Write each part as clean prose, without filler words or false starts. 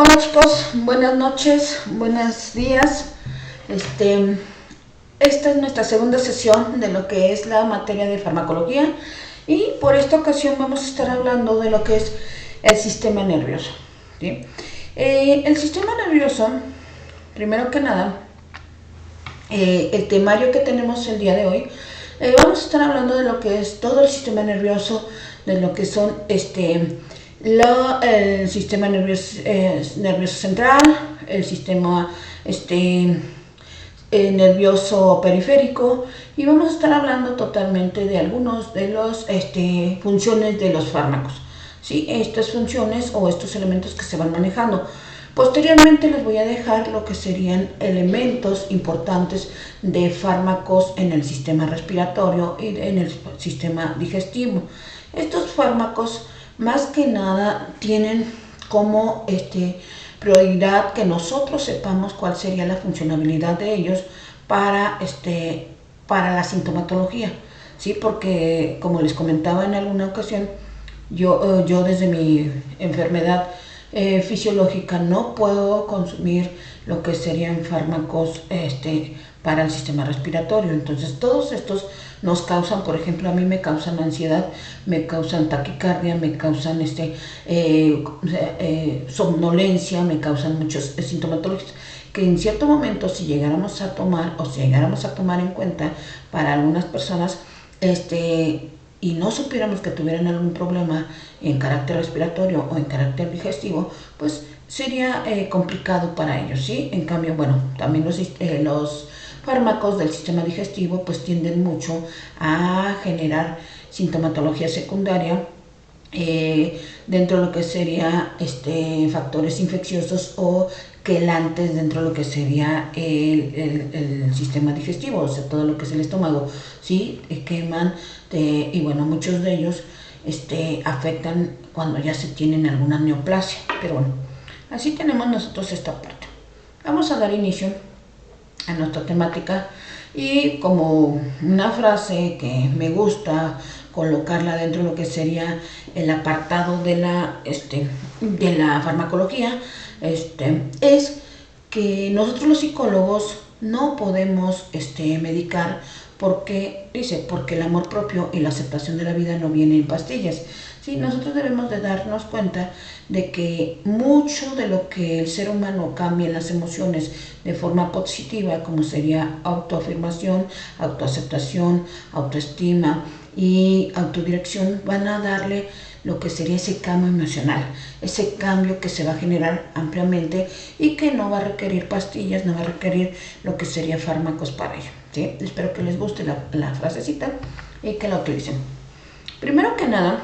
Hola chicos, buenas noches, buenos días. Esta es nuestra segunda sesión de lo que es la materia de farmacología y por esta ocasión vamos a estar hablando de lo que es el sistema nervioso. ¿Sí? El sistema nervioso, primero que nada, el temario que tenemos el día de hoy, vamos a estar hablando de lo que es todo el sistema nervioso, de lo que son el sistema nervioso central, el sistema nervioso periférico, y vamos a estar hablando totalmente de algunos de los funciones de los fármacos, ¿sí? Estas funciones o estos elementos que se van manejando. Posteriormente les voy a dejar lo que serían elementos importantes de fármacos en el sistema respiratorio y en el sistema digestivo. Estos fármacos más que nada tienen como prioridad que nosotros sepamos cuál sería la funcionalidad de ellos para la sintomatología, ¿sí? Porque como les comentaba en alguna ocasión, yo desde mi enfermedad fisiológica no puedo consumir lo que serían fármacos para el sistema respiratorio. Entonces todos estos nos causan, por ejemplo, a mí me causan ansiedad, me causan taquicardia, me causan somnolencia, me causan muchos sintomatologías que en cierto momento si llegáramos a tomar en cuenta para algunas personas y no supiéramos que tuvieran algún problema en carácter respiratorio o en carácter digestivo, pues sería complicado para ellos, ¿sí? En cambio, bueno, también los fármacos del sistema digestivo pues tienden mucho a generar sintomatología secundaria dentro de lo que sería factores infecciosos o quelantes dentro de lo que sería el sistema digestivo, o sea, todo lo que es el estómago, ¿sí? Queman y bueno, muchos de ellos afectan cuando ya se tienen alguna neoplasia, pero bueno, así tenemos nosotros esta parte. Vamos a dar inicio a nuestra temática y como una frase que me gusta colocarla dentro de lo que sería el apartado de la farmacología, es que nosotros los psicólogos no podemos medicar porque el amor propio y la aceptación de la vida no vienen en pastillas. Sí, nosotros debemos de darnos cuenta de que mucho de lo que el ser humano cambia en las emociones de forma positiva, como sería autoafirmación, autoaceptación, autoestima y autodirección, van a darle lo que sería ese cambio emocional, ese cambio que se va a generar ampliamente y que no va a requerir pastillas, no va a requerir lo que sería fármacos para ello, ¿sí? Espero que les guste la frasecita y que la utilicen. Primero que nada,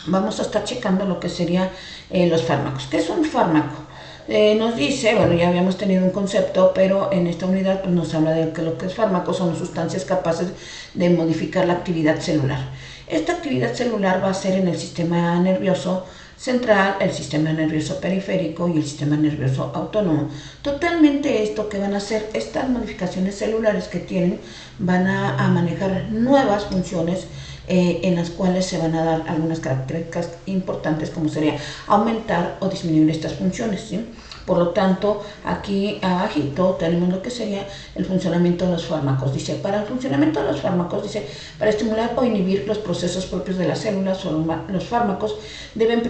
vamos a estar checando lo que sería los fármacos. ¿Qué es un fármaco? Nos dice, bueno, ya habíamos tenido un concepto, pero en esta unidad pues, nos habla de que lo que es fármaco son sustancias capaces de modificar la actividad celular. Esta actividad celular va a ser en el sistema nervioso central, el sistema nervioso periférico y el sistema nervioso autónomo. Totalmente esto que van a hacer, estas modificaciones celulares que tienen, van a manejar nuevas funciones en las cuales se van a dar algunas características importantes como sería aumentar o disminuir estas funciones, ¿sí? Por lo tanto, aquí abajito tenemos lo que sería el funcionamiento de los fármacos. Dice, para el funcionamiento de los fármacos, dice, para estimular o inhibir los procesos propios de las células, los fármacos deben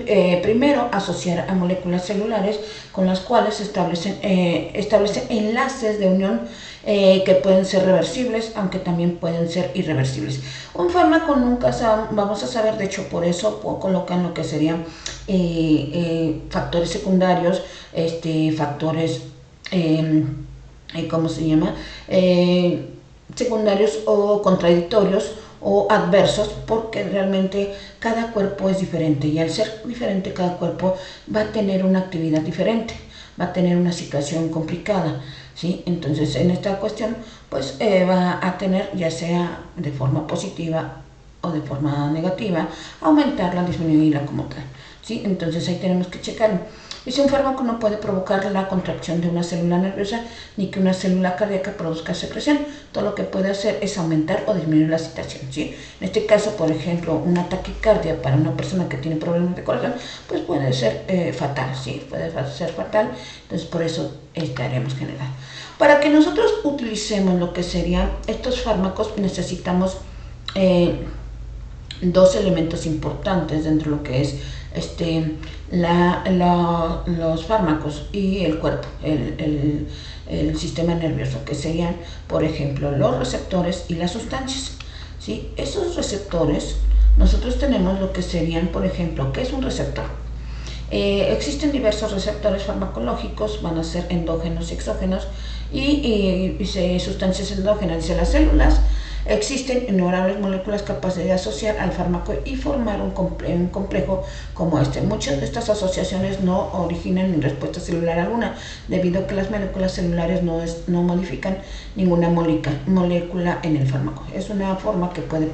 primero asociar a moléculas celulares con las cuales establecen enlaces de unión que pueden ser reversibles, aunque también pueden ser irreversibles. Un fármaco nunca vamos a saber, de hecho por eso colocan lo que serían factores secundarios, factores, ¿cómo se llama? Secundarios o contradictorios o adversos, porque realmente cada cuerpo es diferente y al ser diferente cada cuerpo va a tener una actividad diferente, va a tener una situación complicada, ¿sí? Entonces en esta cuestión pues va a tener, ya sea de forma positiva o de forma negativa, aumentarla, disminuirla como tal, ¿sí? Entonces ahí tenemos que checarlo. Dice, un fármaco no puede provocar la contracción de una célula nerviosa ni que una célula cardíaca produzca secreción. Todo lo que puede hacer es aumentar o disminuir la excitación, ¿sí? En este caso, por ejemplo, una taquicardia para una persona que tiene problemas de corazón, pues puede ser fatal, ¿sí? Puede ser fatal, entonces por eso haremos general. Para que nosotros utilicemos lo que serían estos fármacos, necesitamos dos elementos importantes dentro de lo que es los fármacos y el cuerpo, el sistema nervioso, que serían, por ejemplo, los receptores y las sustancias, ¿sí? Esos receptores, nosotros tenemos lo que serían, por ejemplo, ¿qué es un receptor? Existen diversos receptores farmacológicos, van a ser endógenos y exógenos, y sustancias endógenas, dice las células. Existen innumerables moléculas capaces de asociar al fármaco y formar un complejo como este. Muchas de estas asociaciones no originan en respuesta celular alguna, debido a que las moléculas celulares no modifican ninguna molécula en el fármaco. Es una forma que puede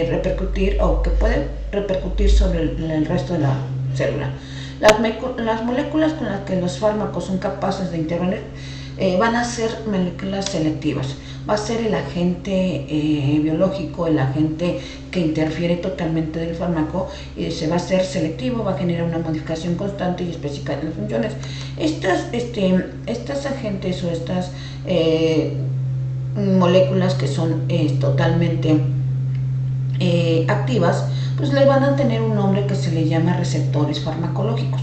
repercutir o que puede repercutir sobre el resto de la célula. Las moléculas con las que los fármacos son capaces de intervenir van a ser moléculas selectivas. Va a ser el agente biológico, el agente que interfiere totalmente del fármaco, y se va a ser selectivo, va a generar una modificación constante y específica de las funciones. Estas agentes o estas moléculas que son totalmente activas, pues le van a tener un nombre que se le llama receptores farmacológicos,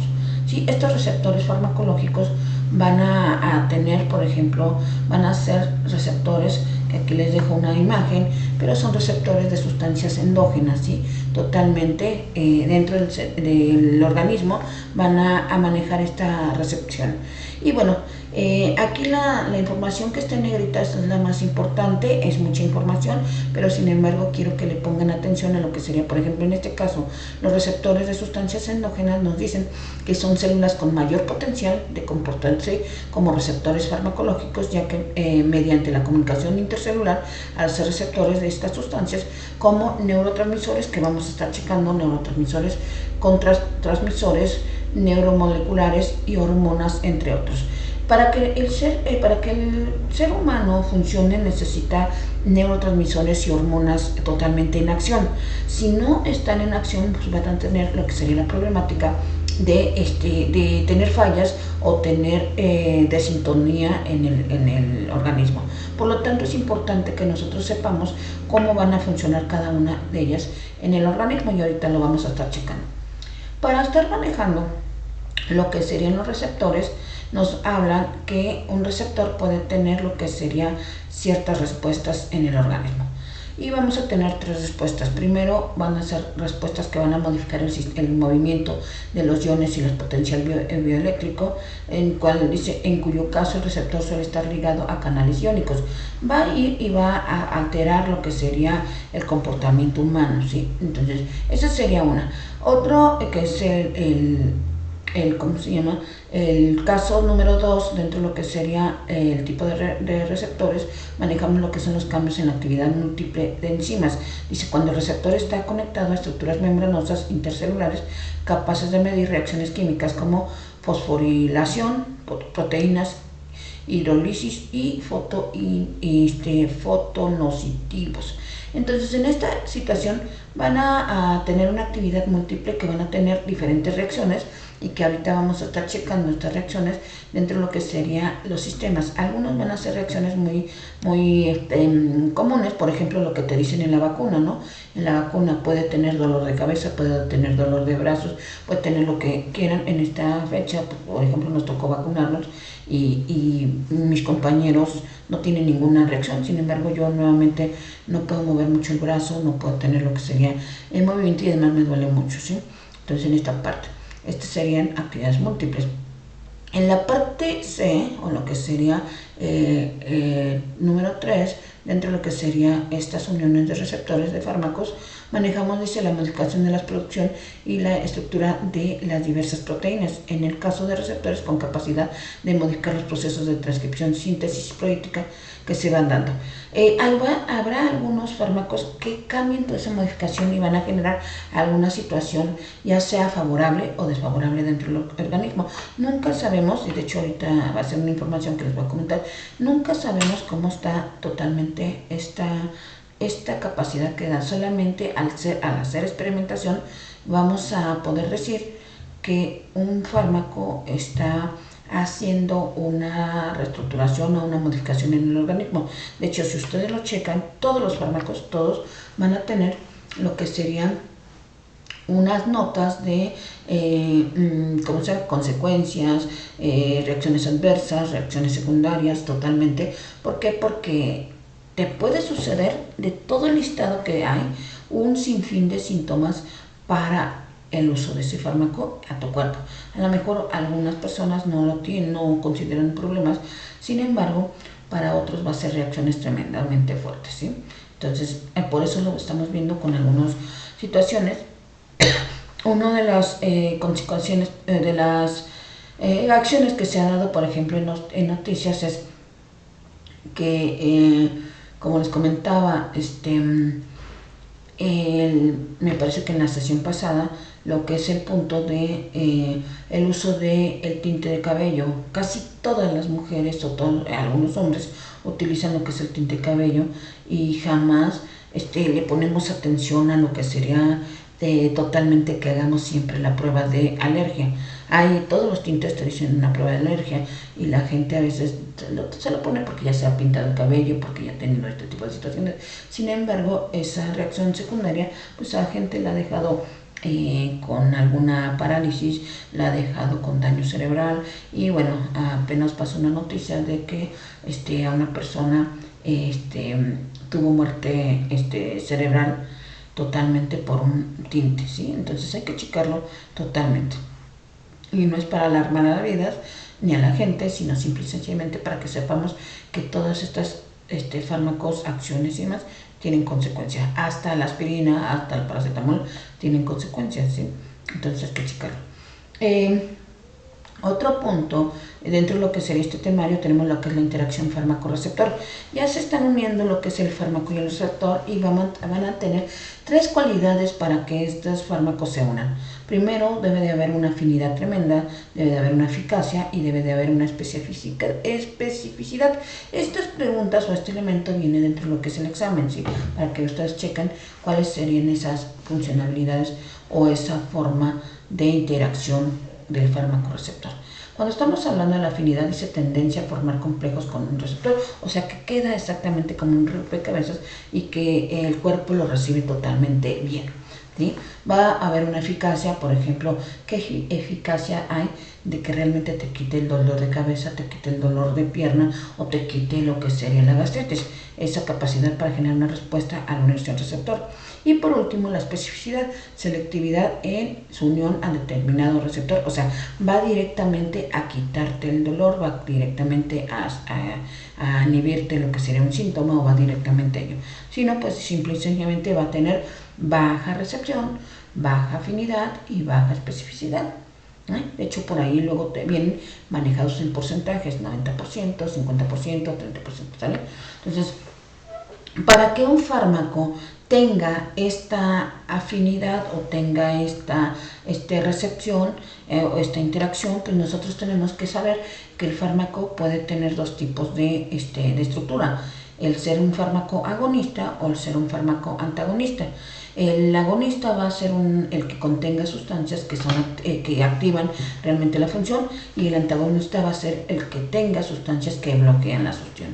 ¿sí? Estos receptores farmacológicos van a tener, por ejemplo, van a ser receptores, que aquí les dejo una imagen, pero son receptores de sustancias endógenas, ¿sí? Totalmente dentro del organismo van a manejar esta recepción. Y bueno, aquí la información que está en negrita es la más importante, es mucha información, pero sin embargo quiero que le pongan atención a lo que sería, por ejemplo, en este caso, los receptores de sustancias endógenas nos dicen que son células con mayor potencial de comportarse como receptores farmacológicos, ya que mediante la comunicación intercelular, al ser receptores de estas sustancias, como neurotransmisores, que vamos a estar checando, neurotransmisores, transmisores, neuromoleculares y hormonas, entre otros. Para que el ser humano funcione, necesita neurotransmisores y hormonas totalmente en acción. Si no están en acción, pues van a tener lo que sería la problemática de tener fallas o tener desintonía en el organismo. Por lo tanto, es importante que nosotros sepamos cómo van a funcionar cada una de ellas en el organismo, y ahorita lo vamos a estar checando. Para estar manejando lo que serían los receptores, nos hablan que un receptor puede tener lo que serían ciertas respuestas en el organismo. Y vamos a tener tres respuestas. Primero van a ser respuestas que van a modificar el movimiento de los iones y el potencial bioeléctrico, en cuyo caso el receptor suele estar ligado a canales iónicos. Va a ir y va a alterar lo que sería el comportamiento humano, ¿sí? Entonces, esa sería una. Otro que es el caso número 2, dentro de lo que sería el tipo de receptores, manejamos lo que son los cambios en la actividad múltiple de enzimas. Dice, cuando el receptor está conectado a estructuras membranosas intercelulares capaces de medir reacciones químicas como fosforilación, proteínas, hidrólisis y fotonocitivos. Entonces, en esta situación van a tener una actividad múltiple, que van a tener diferentes reacciones, y que ahorita vamos a estar checando estas reacciones dentro de lo que serían los sistemas. Algunos van a ser reacciones muy comunes, por ejemplo, lo que te dicen en la vacuna, ¿no? En la vacuna puede tener dolor de cabeza, puede tener dolor de brazos, puede tener lo que quieran. En esta fecha, por ejemplo, nos tocó vacunarnos y mis compañeros no tienen ninguna reacción. Sin embargo, yo nuevamente no puedo mover mucho el brazo, no puedo tener lo que sería el movimiento, y además me duele mucho, ¿sí? Entonces, en esta parte, estas serían actividades múltiples. En la parte C, o lo que sería número 3, dentro de lo que serían estas uniones de receptores de fármacos, manejamos desde la modificación de la producción y la estructura de las diversas proteínas. En el caso de receptores con capacidad de modificar los procesos de transcripción, síntesis proteítica que se van dando. Habrá algunos fármacos que cambien toda esa modificación y van a generar alguna situación, ya sea favorable o desfavorable dentro del organismo. Nunca sabemos, y de hecho ahorita va a ser una información que les voy a comentar, nunca sabemos cómo está totalmente esta capacidad que da. Solamente al hacer experimentación vamos a poder decir que un fármaco está haciendo una reestructuración o una modificación en el organismo. De hecho, si ustedes lo checan, todos los fármacos, todos van a tener lo que serían unas notas de consecuencias, reacciones adversas, reacciones secundarias, totalmente. ¿Por qué? Porque te puede suceder de todo el listado que hay un sinfín de síntomas para el uso de ese fármaco a tu cuerpo. A lo mejor algunas personas no lo tienen, no consideran problemas, sin embargo, para otros va a ser reacciones tremendamente fuertes, ¿sí? Entonces, por eso lo estamos viendo con algunas situaciones. Una de las consecuencias, de las acciones que se ha dado, por ejemplo, en noticias es que, como les comentaba, me parece que en la sesión pasada, lo que es el punto de el uso del tinte de cabello. Casi todas las mujeres o algunos hombres utilizan lo que es el tinte de cabello y jamás le ponemos atención a lo que sería totalmente que hagamos siempre la prueba de alergia. Todos los tintes te dicen una prueba de alergia y la gente a veces se lo pone porque ya se ha pintado el cabello, porque ya ha tenido este tipo de situaciones. Sin embargo, esa reacción secundaria, pues a la gente la ha dejado con alguna parálisis, la ha dejado con daño cerebral y bueno, apenas pasó una noticia de que a una persona tuvo muerte cerebral totalmente por un tinte, ¿sí? Entonces hay que checarlo totalmente. Y no es para alarmar a la vida ni a la gente, sino simple y sencillamente para que sepamos que todas estas fármacos, acciones y demás tienen consecuencias. Hasta la aspirina, hasta el paracetamol tienen consecuencias, ¿sí? Entonces hay que checarlo. Otro punto, dentro de lo que sería este temario, tenemos lo que es la interacción fármaco-receptor. Ya se están uniendo lo que es el fármaco y el receptor y van a tener tres cualidades para que estos fármacos se unan. Primero, debe de haber una afinidad tremenda, debe de haber una eficacia y debe de haber una especificidad. Estas preguntas o este elemento viene dentro de lo que es el examen, ¿sí? Para que ustedes chequen cuáles serían esas funcionalidades o esa forma de interacción del fármaco receptor. Cuando estamos hablando de la afinidad, dice tendencia a formar complejos con un receptor, o sea que queda exactamente como un rompecabezas y que el cuerpo lo recibe totalmente bien, ¿sí? Va a haber una eficacia, por ejemplo, ¿qué eficacia hay de que realmente te quite el dolor de cabeza, te quite el dolor de pierna o te quite lo que sería la gastritis? Esa capacidad para generar una respuesta a la unión receptor. Y por último, la especificidad, selectividad en su unión a determinado receptor, o sea, va directamente a quitarte el dolor, va directamente a inhibirte lo que sería un síntoma o va directamente a ello. Si no, pues simple y sencillamente va a tener baja recepción, baja afinidad y baja especificidad. De hecho, por ahí luego te vienen manejados en porcentajes, 90%, 50%, 30%, ¿sale? Entonces, para que un fármaco tenga esta afinidad o tenga esta recepción o esta interacción, pues nosotros tenemos que saber que el fármaco puede tener dos tipos de estructura: el ser un fármaco agonista o el ser un fármaco antagonista. El agonista va a ser el que contenga sustancias que activan realmente la función, y el antagonista va a ser el que tenga sustancias que bloquean la función.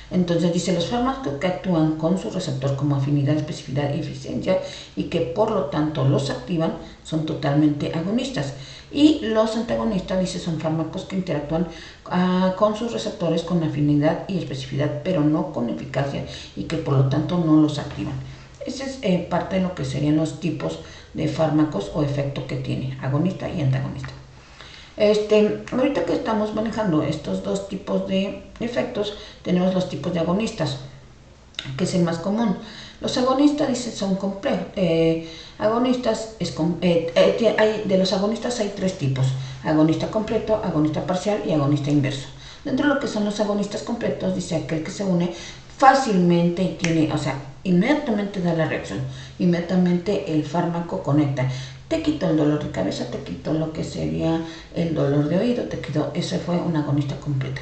Entonces dice, los fármacos que actúan con su receptor como afinidad, especificidad y eficiencia y que por lo tanto los activan son totalmente agonistas. Y los antagonistas, dice, son fármacos que interactúan con sus receptores con afinidad y especificidad, pero no con eficacia y que por lo tanto no los activan. Esa es parte de lo que serían los tipos de fármacos o efectos que tiene, agonista y antagonista. Ahorita que estamos manejando estos dos tipos de efectos, tenemos los tipos de agonistas, que es el más común. Los agonistas, dice, son complejos. De los agonistas hay tres tipos: agonista completo, agonista parcial y agonista inverso. Dentro de lo que son los agonistas completos, dice aquel que se une fácilmente y tiene, o sea, inmediatamente da la reacción, inmediatamente el fármaco conecta. Te quitó el dolor de cabeza, te quitó lo que sería el dolor de oído, te quitó, ese fue un agonista completo.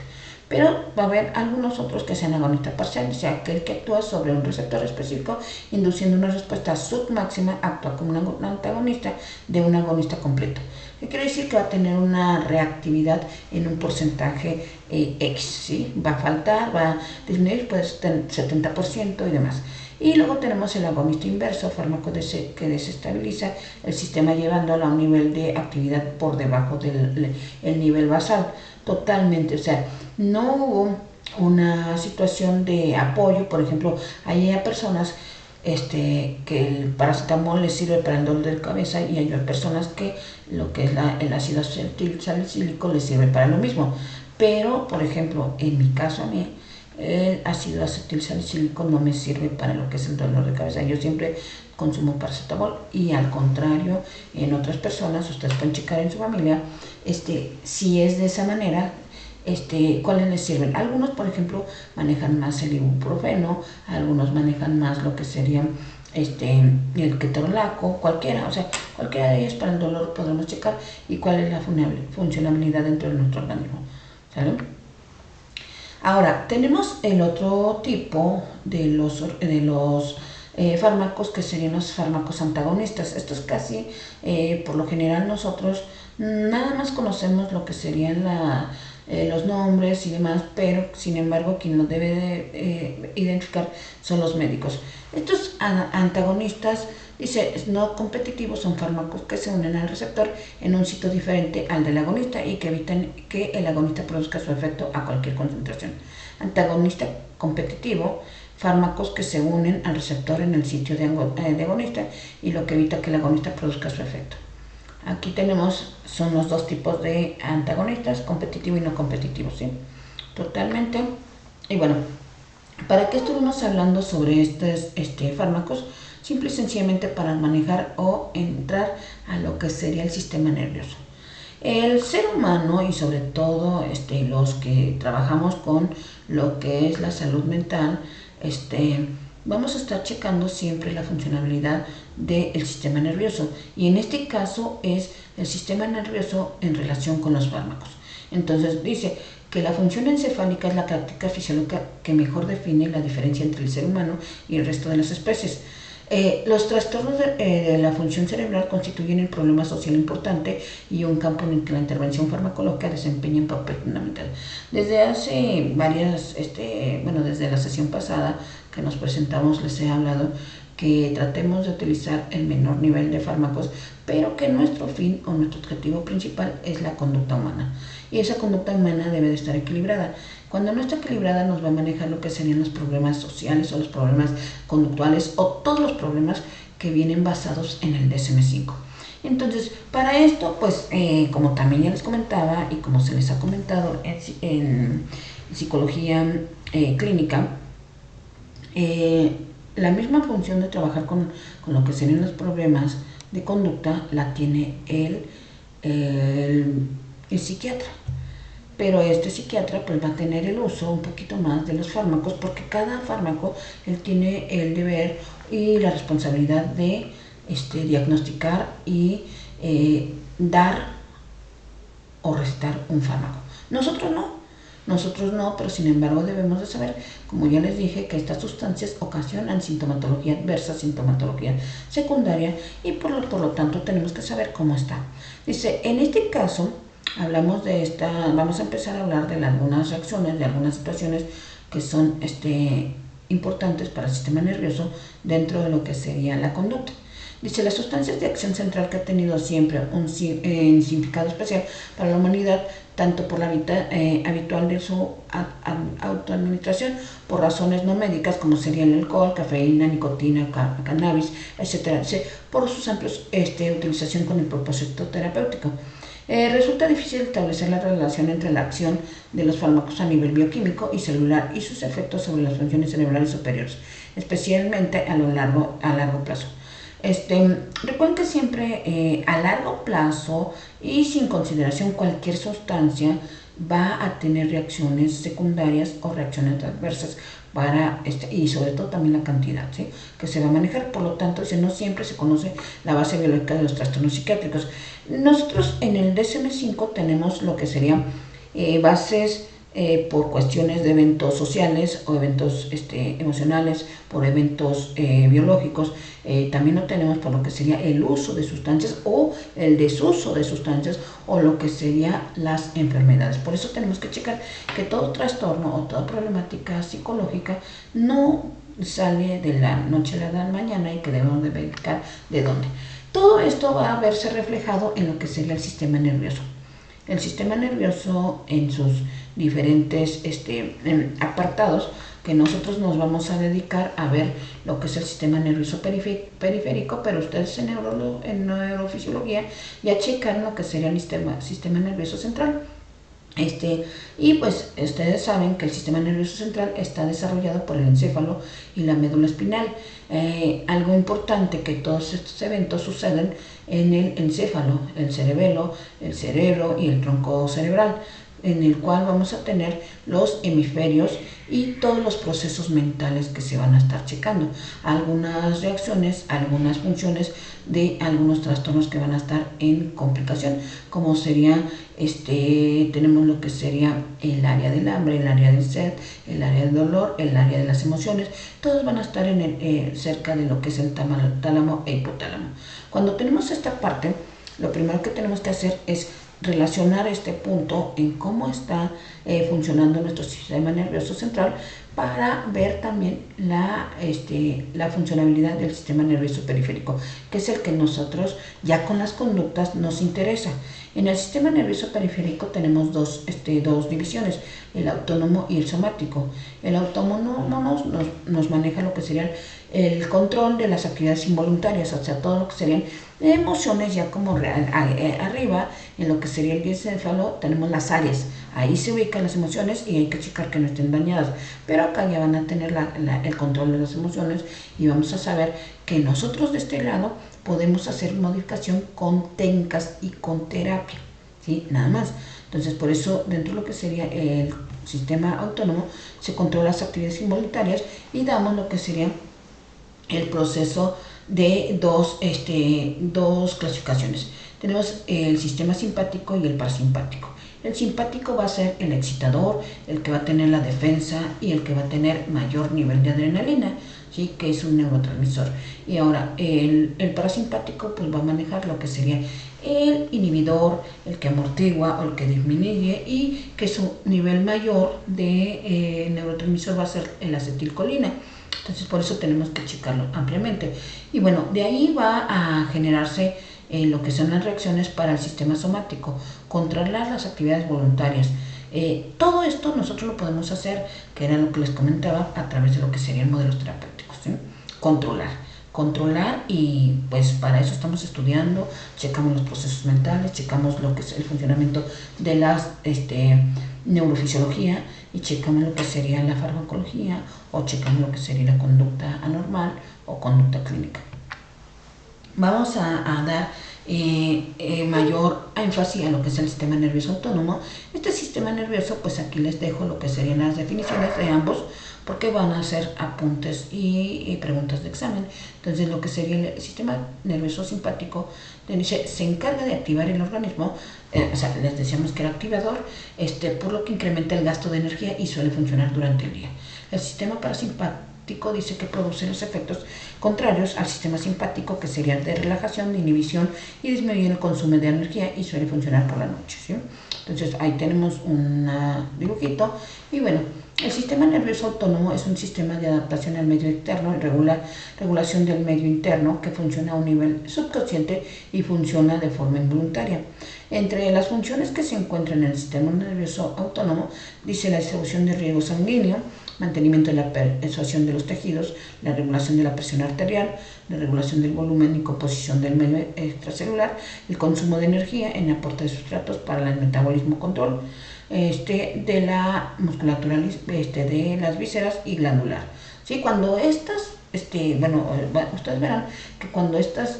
Pero va a haber algunos otros que sean agonistas parciales, o sea, aquel que actúa sobre un receptor específico, induciendo una respuesta submáxima, actúa como un antagonista de un agonista completo. ¿Qué quiere decir? Que va a tener una reactividad en un porcentaje X, ¿sí? Va a faltar, va a disminuir, pues 70% y demás. Y luego tenemos el agonista inverso, fármaco que desestabiliza el sistema llevándolo a un nivel de actividad por debajo del nivel basal, totalmente. O sea, no hubo una situación de apoyo. Por ejemplo, hay personas que el paracetamol les sirve para el dolor de cabeza, y hay personas que lo que es el ácido acetil salicílico les sirve para lo mismo. Pero, por ejemplo, en mi caso a mí, el ácido acetil salicílico no me sirve para lo que es el dolor de cabeza. Yo siempre consumo paracetamol, y al contrario, en otras personas, ustedes pueden checar en su familia, si es de esa manera, cuáles les sirven. Algunos, por ejemplo, manejan más el ibuprofeno, algunos manejan más lo que sería el ketorolaco, cualquiera, o sea, cualquiera de ellos para el dolor podremos checar y cuál es la funcionalidad dentro de nuestro organismo, ¿sale? Ahora, tenemos el otro tipo de los fármacos, que serían los fármacos antagonistas. Estos casi, por lo general, nosotros nada más conocemos lo que serían los nombres y demás, pero sin embargo quien los debe de identificar son los médicos. Estos antagonistas, dice, no competitivos, son fármacos que se unen al receptor en un sitio diferente al del agonista y que evitan que el agonista produzca su efecto a cualquier concentración. Antagonista competitivo, fármacos que se unen al receptor en el sitio de agonista y lo que evita que el agonista produzca su efecto. Aquí tenemos, son los dos tipos de antagonistas, competitivo y no competitivo, ¿sí? Totalmente. Y bueno, ¿para qué estuvimos hablando sobre estos fármacos? Simple y sencillamente para manejar o entrar a lo que sería el sistema nervioso. El ser humano, y sobre todo los que trabajamos con lo que es la salud mental, vamos a estar checando siempre la funcionalidad del sistema nervioso, y en este caso es el sistema nervioso en relación con los fármacos. Entonces dice que la función encefálica es la característica fisiológica que mejor define la diferencia entre el ser humano y el resto de las especies. Los trastornos de la función cerebral constituyen el problema social importante y un campo en el que la intervención farmacológica desempeña un papel fundamental. Desde hace desde la sesión pasada que nos presentamos, les he hablado que tratemos de utilizar el menor nivel de fármacos, pero que nuestro fin o nuestro objetivo principal es la conducta humana, y esa conducta humana debe de estar equilibrada. Cuando no está equilibrada, nos va a manejar lo que serían los problemas sociales o los problemas conductuales o todos los problemas que vienen basados en el DSM-5. Entonces, para esto, pues, como también ya les comentaba y como se les ha comentado en psicología clínica, la misma función de trabajar con lo que serían los problemas de conducta la tiene el psiquiatra. Pero este psiquiatra pues va a tener el uso un poquito más de los fármacos, porque cada fármaco él tiene el deber y la responsabilidad de diagnosticar y dar o restar un fármaco. Nosotros no, pero sin embargo debemos de saber, como ya les dije, que estas sustancias ocasionan sintomatología adversa, sintomatología secundaria, y por lo tanto tenemos que saber cómo está. Dice, en este caso, vamos a empezar a hablar de algunas reacciones, de algunas situaciones que son importantes para el sistema nervioso dentro de lo que sería la conducta. Dice, las sustancias de acción central que ha tenido siempre un significado especial para la humanidad, tanto por la habitual de su autoadministración, por razones no médicas como sería el alcohol, cafeína, nicotina, cannabis, etc., por sus amplios utilización con el propósito terapéutico. Resulta difícil establecer la relación entre la acción de los fármacos a nivel bioquímico y celular y sus efectos sobre las funciones cerebrales superiores. especialmente a largo plazo. Recuerden que siempre a largo plazo y sin consideración cualquier sustancia va a tener reacciones secundarias o reacciones adversas y sobre todo también la cantidad, ¿sí?, que se va a manejar. Por lo tanto, no siempre se conoce la base biológica de los trastornos psiquiátricos. Nosotros en el DSM-5 tenemos lo que serían bases por cuestiones de eventos sociales o eventos emocionales, por eventos biológicos. También lo tenemos por lo que sería el uso de sustancias o el desuso de sustancias, o lo que serían las enfermedades. Por eso tenemos que checar que todo trastorno o toda problemática psicológica no sale de la noche a la mañana y que debemos de verificar de dónde. Todo esto va a verse reflejado en lo que sería el sistema nervioso. El sistema nervioso en sus diferentes apartados, que nosotros nos vamos a dedicar a ver lo que es el sistema nervioso periférico, pero ustedes en neurofisiología ya checaron lo que sería el sistema nervioso central. Y pues ustedes saben que el sistema nervioso central está desarrollado por el encéfalo y la médula espinal. Algo importante, que todos estos eventos suceden en el encéfalo, el cerebelo, el cerebro y el tronco cerebral, en el cual vamos a tener los hemisferios y todos los procesos mentales que se van a estar checando, algunas reacciones, algunas funciones de algunos trastornos que van a estar en complicación, como sería tenemos lo que sería el área del hambre, el área del sed, el área del dolor, el área de las emociones. Todos van a estar cerca de lo que es el tálamo e hipotálamo. Cuando tenemos esta parte, lo primero que tenemos que hacer es relacionar este punto en cómo está funcionando nuestro sistema nervioso central, para ver también la funcionabilidad del sistema nervioso periférico, que es el que nosotros ya con las conductas nos interesa. En el sistema nervioso periférico tenemos dos divisiones, el autónomo y el somático. El autónomo nos maneja lo que sería el control de las actividades involuntarias, o sea, todo lo que serían emociones. Ya como arriba, en lo que sería el encéfalo, tenemos las áreas. Ahí se ubican las emociones y hay que checar que no estén dañadas. Pero acá ya van a tener el control de las emociones, y vamos a saber que nosotros de este lado podemos hacer modificación con técnicas y con terapia, ¿sí? Nada más. Entonces, por eso, dentro de lo que sería el sistema autónomo, se controlan las actividades involuntarias y damos lo que sería el proceso de dos clasificaciones. Tenemos el sistema simpático y el parasimpático. El simpático va a ser el excitador, el que va a tener la defensa y el que va a tener mayor nivel de adrenalina, ¿sí?, que es un neurotransmisor. Y ahora el parasimpático pues va a manejar lo que sería el inhibidor, el que amortigua o el que disminuye, y que su nivel mayor de neurotransmisor va a ser el acetilcolina. Entonces, por eso tenemos que checarlo ampliamente. Y bueno, de ahí va a generarse lo que son las reacciones para el sistema somático, controlar las actividades voluntarias. Todo esto nosotros lo podemos hacer, que era lo que les comentaba, a través de lo que serían modelos terapéuticos, ¿sí? Controlar, y pues para eso estamos estudiando, checamos los procesos mentales, checamos lo que es el funcionamiento de la neurofisiología, y checamos lo que sería la farmacología, o checamos lo que sería la conducta anormal o conducta clínica. Vamos a dar mayor énfasis a lo que es el sistema nervioso autónomo. Este sistema nervioso, pues aquí les dejo lo que serían las definiciones de ambos, porque van a hacer apuntes y preguntas de examen. Entonces, lo que sería el sistema nervioso simpático se encarga de activar el organismo, o sea, les decíamos que era activador, por lo que incrementa el gasto de energía y suele funcionar durante el día. El sistema parasimpático dice que produce los efectos contrarios al sistema simpático, que serían de relajación, de inhibición y disminuir el consumo de energía, y suele funcionar por la noche, ¿sí? Entonces, ahí tenemos un dibujito. Y bueno, el sistema nervioso autónomo es un sistema de adaptación al medio externo y regulación del medio interno, que funciona a un nivel subconsciente y funciona de forma involuntaria. Entre las funciones que se encuentran en el sistema nervioso autónomo, dice la distribución de riego sanguíneo, mantenimiento de la persuasión de los tejidos, la regulación de la presión arterial, la regulación del volumen y composición del medio extracelular, el consumo de energía en aporte de sustratos para el metabolismo, control de la musculatura, de las vísceras y glandular. ¿sí? Cuando estas, ustedes verán que cuando estas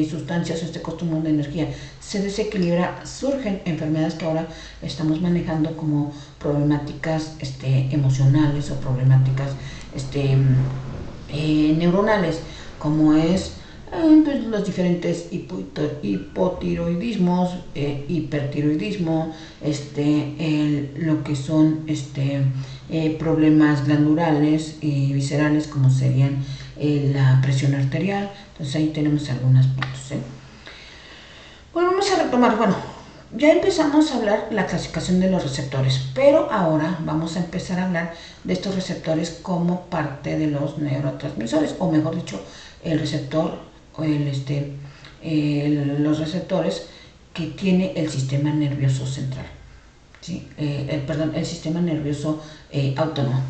sustancias, este consumo de energía se desequilibra, surgen enfermedades que ahora estamos manejando como problemáticas emocionales o problemáticas neuronales, como es pues, los diferentes hipotiroidismos, hipertiroidismo, lo que son problemas glandulares y viscerales, como serían la presión arterial. Entonces ahí tenemos algunos puntos. Bueno, vamos a retomar. Bueno, ya empezamos a hablar la clasificación de los receptores, pero ahora vamos a empezar a hablar de estos receptores como parte de los neurotransmisores, o mejor dicho, el receptor o los receptores que tiene el sistema nervioso central, ¿sí? El sistema nervioso autónomo.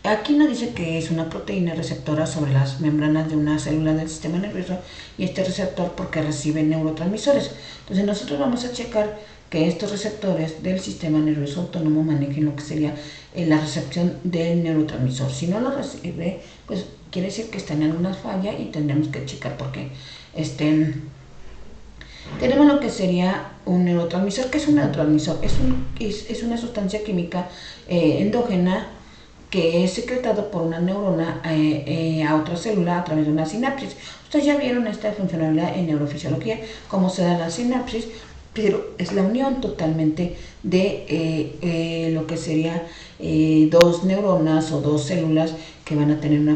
Aquí nos dice que es una proteína receptora sobre las membranas de una célula del sistema nervioso, y este receptor porque recibe neurotransmisores. Entonces nosotros vamos a checar que estos receptores del sistema nervioso autónomo manejen lo que sería la recepción del neurotransmisor. Si no lo recibe, pues quiere decir que está en alguna falla y tendremos que checar por qué. Tenemos lo que sería un neurotransmisor. ¿Qué es un neurotransmisor? Es una sustancia química endógena que es secretado por una neurona a otra célula a través de una sinapsis. Ustedes ya vieron esta funcionalidad en neurofisiología, cómo se da la sinapsis, pero es la unión totalmente de lo que sería dos neuronas o dos células que van a tener una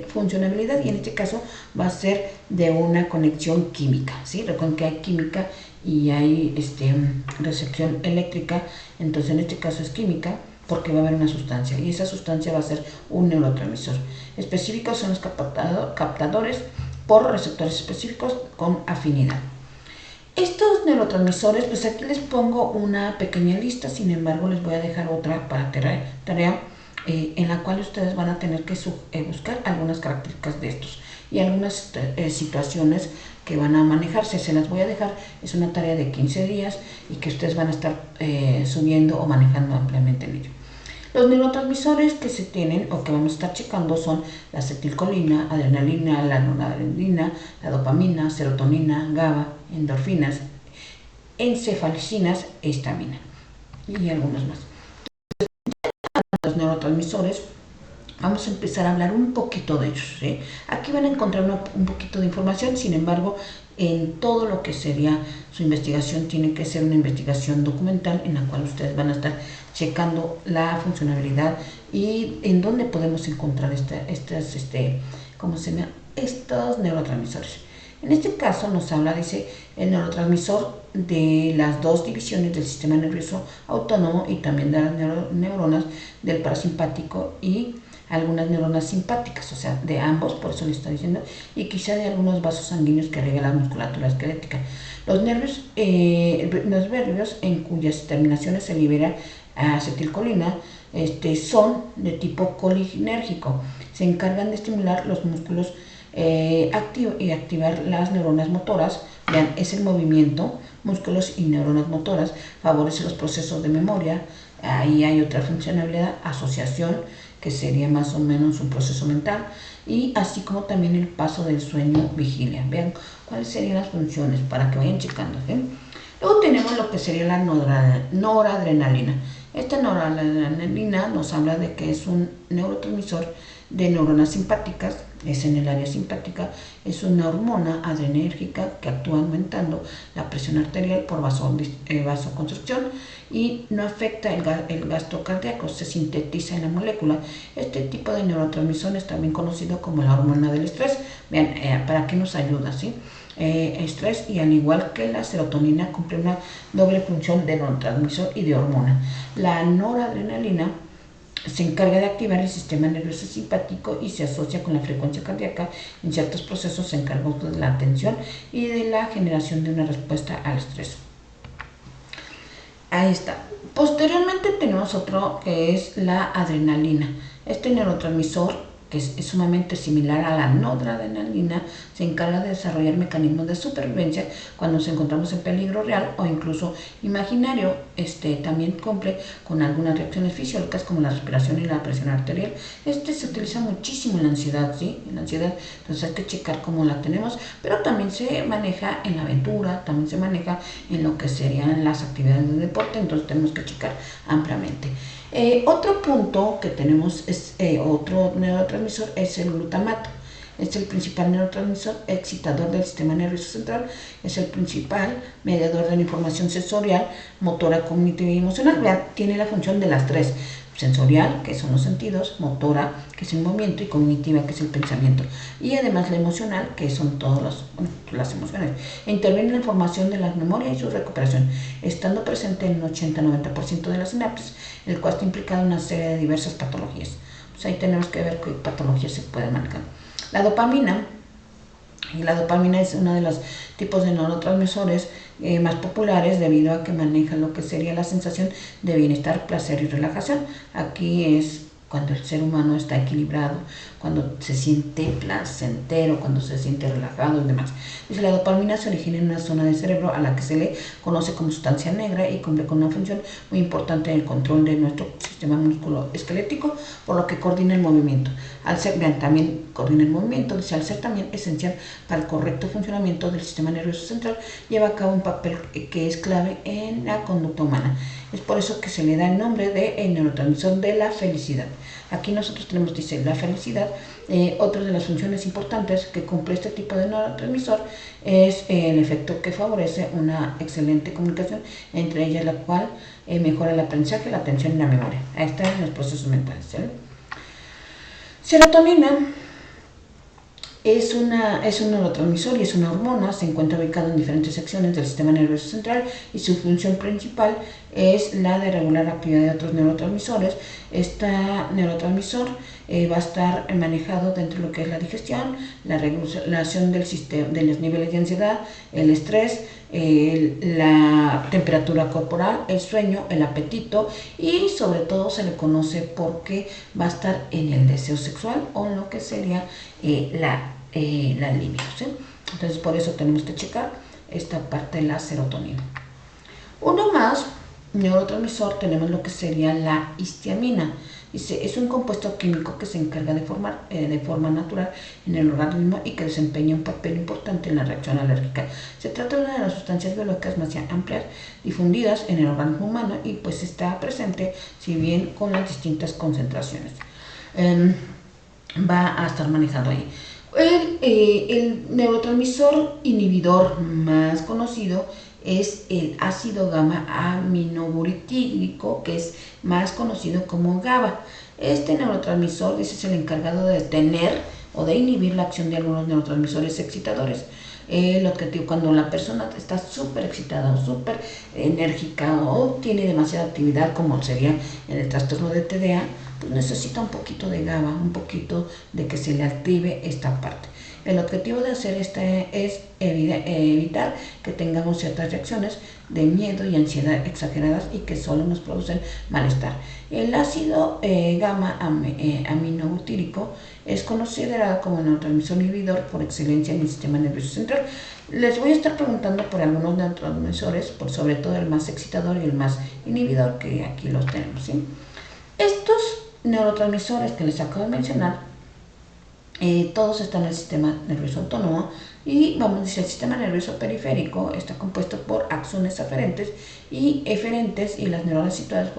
funcionalidad, y en este caso va a ser de una conexión química, ¿sí? Recuerden que hay química y hay recepción eléctrica, entonces en este caso es química, porque va a haber una sustancia y esa sustancia va a ser un neurotransmisor. Específicos son los captadores por receptores específicos con afinidad. Estos neurotransmisores, pues aquí les pongo una pequeña lista, sin embargo les voy a dejar otra para tarea en la cual ustedes van a tener que buscar algunas características de estos y algunas situaciones que van a manejarse. Se las voy a dejar, es una tarea de 15 días y que ustedes van a estar subiendo o manejando ampliamente en ello. Los neurotransmisores que se tienen o que vamos a estar checando son la acetilcolina, adrenalina, la noradrenalina, la dopamina, serotonina, GABA, endorfinas, encefalicinas, histamina y algunos más. Los neurotransmisores, vamos a empezar a hablar un poquito de ellos, ¿sí? Aquí van a encontrar un poquito de información, sin embargo, en todo lo que sería su investigación tiene que ser una investigación documental en la cual ustedes van a estar checando la funcionalidad y en dónde podemos encontrar estos neurotransmisores. En este caso nos habla, dice, el neurotransmisor de las dos divisiones del sistema nervioso autónomo y también de las neuronas del parasimpático y algunas neuronas simpáticas, o sea, de ambos, por eso le está diciendo, y quizá de algunos vasos sanguíneos que riegan la musculatura esquelética. Los nervios en cuyas terminaciones se libera acetilcolina, son de tipo colinérgico, se encargan de estimular los músculos y activar las neuronas motoras. Vean, es el movimiento, músculos y neuronas motoras, favorece los procesos de memoria. Ahí hay otra funcionalidad, asociación, que sería más o menos un proceso mental, y así como también el paso del sueño vigilia. Vean cuáles serían las funciones para que vayan checando, ¿sí? Luego tenemos lo que sería la noradrenalina. Esta noradrenalina nos habla de que es un neurotransmisor de neuronas simpáticas, es en el área simpática, es una hormona adrenérgica que actúa aumentando la presión arterial por vasoconstricción y no afecta el gasto cardíaco, se sintetiza en la molécula. Este tipo de neurotransmisor es también conocido como la hormona del estrés. Vean, ¿para qué nos ayuda? ¿Sí? Estrés, y al igual que la serotonina cumple una doble función de neurotransmisor y de hormona. La noradrenalina se encarga de activar el sistema nervioso simpático y se asocia con la frecuencia cardíaca. En ciertos procesos se encarga de la atención y de la generación de una respuesta al estrés. Ahí está. Posteriormente tenemos otro que es la adrenalina. Este neurotransmisor que es sumamente similar a la noradrenalina, se encarga de desarrollar mecanismos de supervivencia cuando nos encontramos en peligro real o incluso imaginario. También cumple con algunas reacciones fisiológicas como la respiración y la presión arterial. Se utiliza muchísimo en la ansiedad, ¿sí? En la ansiedad, entonces hay que checar cómo la tenemos, pero también se maneja en la aventura, también se maneja en lo que serían las actividades de deporte, entonces tenemos que checar ampliamente. Otro punto que tenemos es otro neurotransmisor es el glutamato. Es el principal neurotransmisor excitador del sistema nervioso central, es el principal mediador de la información sensorial, motora, cognitiva y emocional. Tiene la función de las tres: sensorial, que son los sentidos; motora, que es el movimiento; y cognitiva, que es el pensamiento. Y además la emocional, que son todas las emociones. Interviene en la formación de la memoria y su recuperación, estando presente en un 80-90% de las sinapsis, el cual está implicado en una serie de diversas patologías. Pues ahí tenemos que ver qué patologías se pueden marcar. La dopamina es uno de los tipos de neurotransmisores más populares, debido a que maneja lo que sería la sensación de bienestar, placer y relajación. Aquí es cuando el ser humano está equilibrado, cuando se siente placentero, cuando se siente relajado y demás. Dice, la dopamina se origina en una zona del cerebro a la que se le conoce como sustancia negra y cumple con una función muy importante en el control de nuestro sistema musculoesquelético, por lo que coordina el movimiento. También coordina el movimiento, dice, al ser también esencial para el correcto funcionamiento del sistema nervioso central, lleva a cabo un papel que es clave en la conducta humana. Es por eso que se le da el nombre de neurotransmisor de la felicidad. Aquí nosotros tenemos, dice, la felicidad. Otra de las funciones importantes que cumple este tipo de neurotransmisor es el efecto que favorece una excelente comunicación, entre ellas la cual mejora el aprendizaje, la atención y la memoria. Ahí están los procesos mentales, ¿sí? Serotonina es un neurotransmisor y es una hormona. Se encuentra ubicado en diferentes secciones del sistema nervioso central y su función principal es la de regular la actividad de otros neurotransmisores. Este neurotransmisor va a estar manejado dentro de lo que es la digestión, la regulación de los niveles de ansiedad, el estrés, la temperatura corporal, el sueño, el apetito, y sobre todo se le conoce porque va a estar en el deseo sexual o en lo que sería la libido, ¿sí? Entonces por eso tenemos que checar esta parte de la serotonina. Uno más, neurotransmisor, tenemos lo que sería la histamina. Dice, es un compuesto químico que se encarga de formar de forma natural en el organismo y que desempeña un papel importante en la reacción alérgica. Se trata de una de las sustancias biológicas más amplias difundidas en el organismo humano y pues está presente, si bien con las distintas concentraciones. Va a estar manejado ahí. El neurotransmisor inhibidor más conocido es el ácido gamma aminobutírico, que es más conocido como GABA. Este neurotransmisor, dice, es el encargado de detener o de inhibir la acción de algunos neurotransmisores excitadores. El objetivo, cuando la persona está súper excitada o súper enérgica o tiene demasiada actividad, como sería en el trastorno de TDA, pues necesita un poquito de GABA, un poquito de que se le active esta parte. El objetivo de hacer es evitar que tengamos ciertas reacciones de miedo y ansiedad exageradas y que solo nos producen malestar. El ácido gamma aminobutírico es considerado como el neurotransmisor inhibidor por excelencia en el sistema nervioso central. Les voy a estar preguntando por algunos neurotransmisores, sobre todo el más excitador y el más inhibidor, que aquí los tenemos, ¿sí? Estos neurotransmisores que les acabo de mencionar, todos están en el sistema nervioso autónomo, y vamos a decir, el sistema nervioso periférico está compuesto por axones aferentes y eferentes, y las neuronas situadas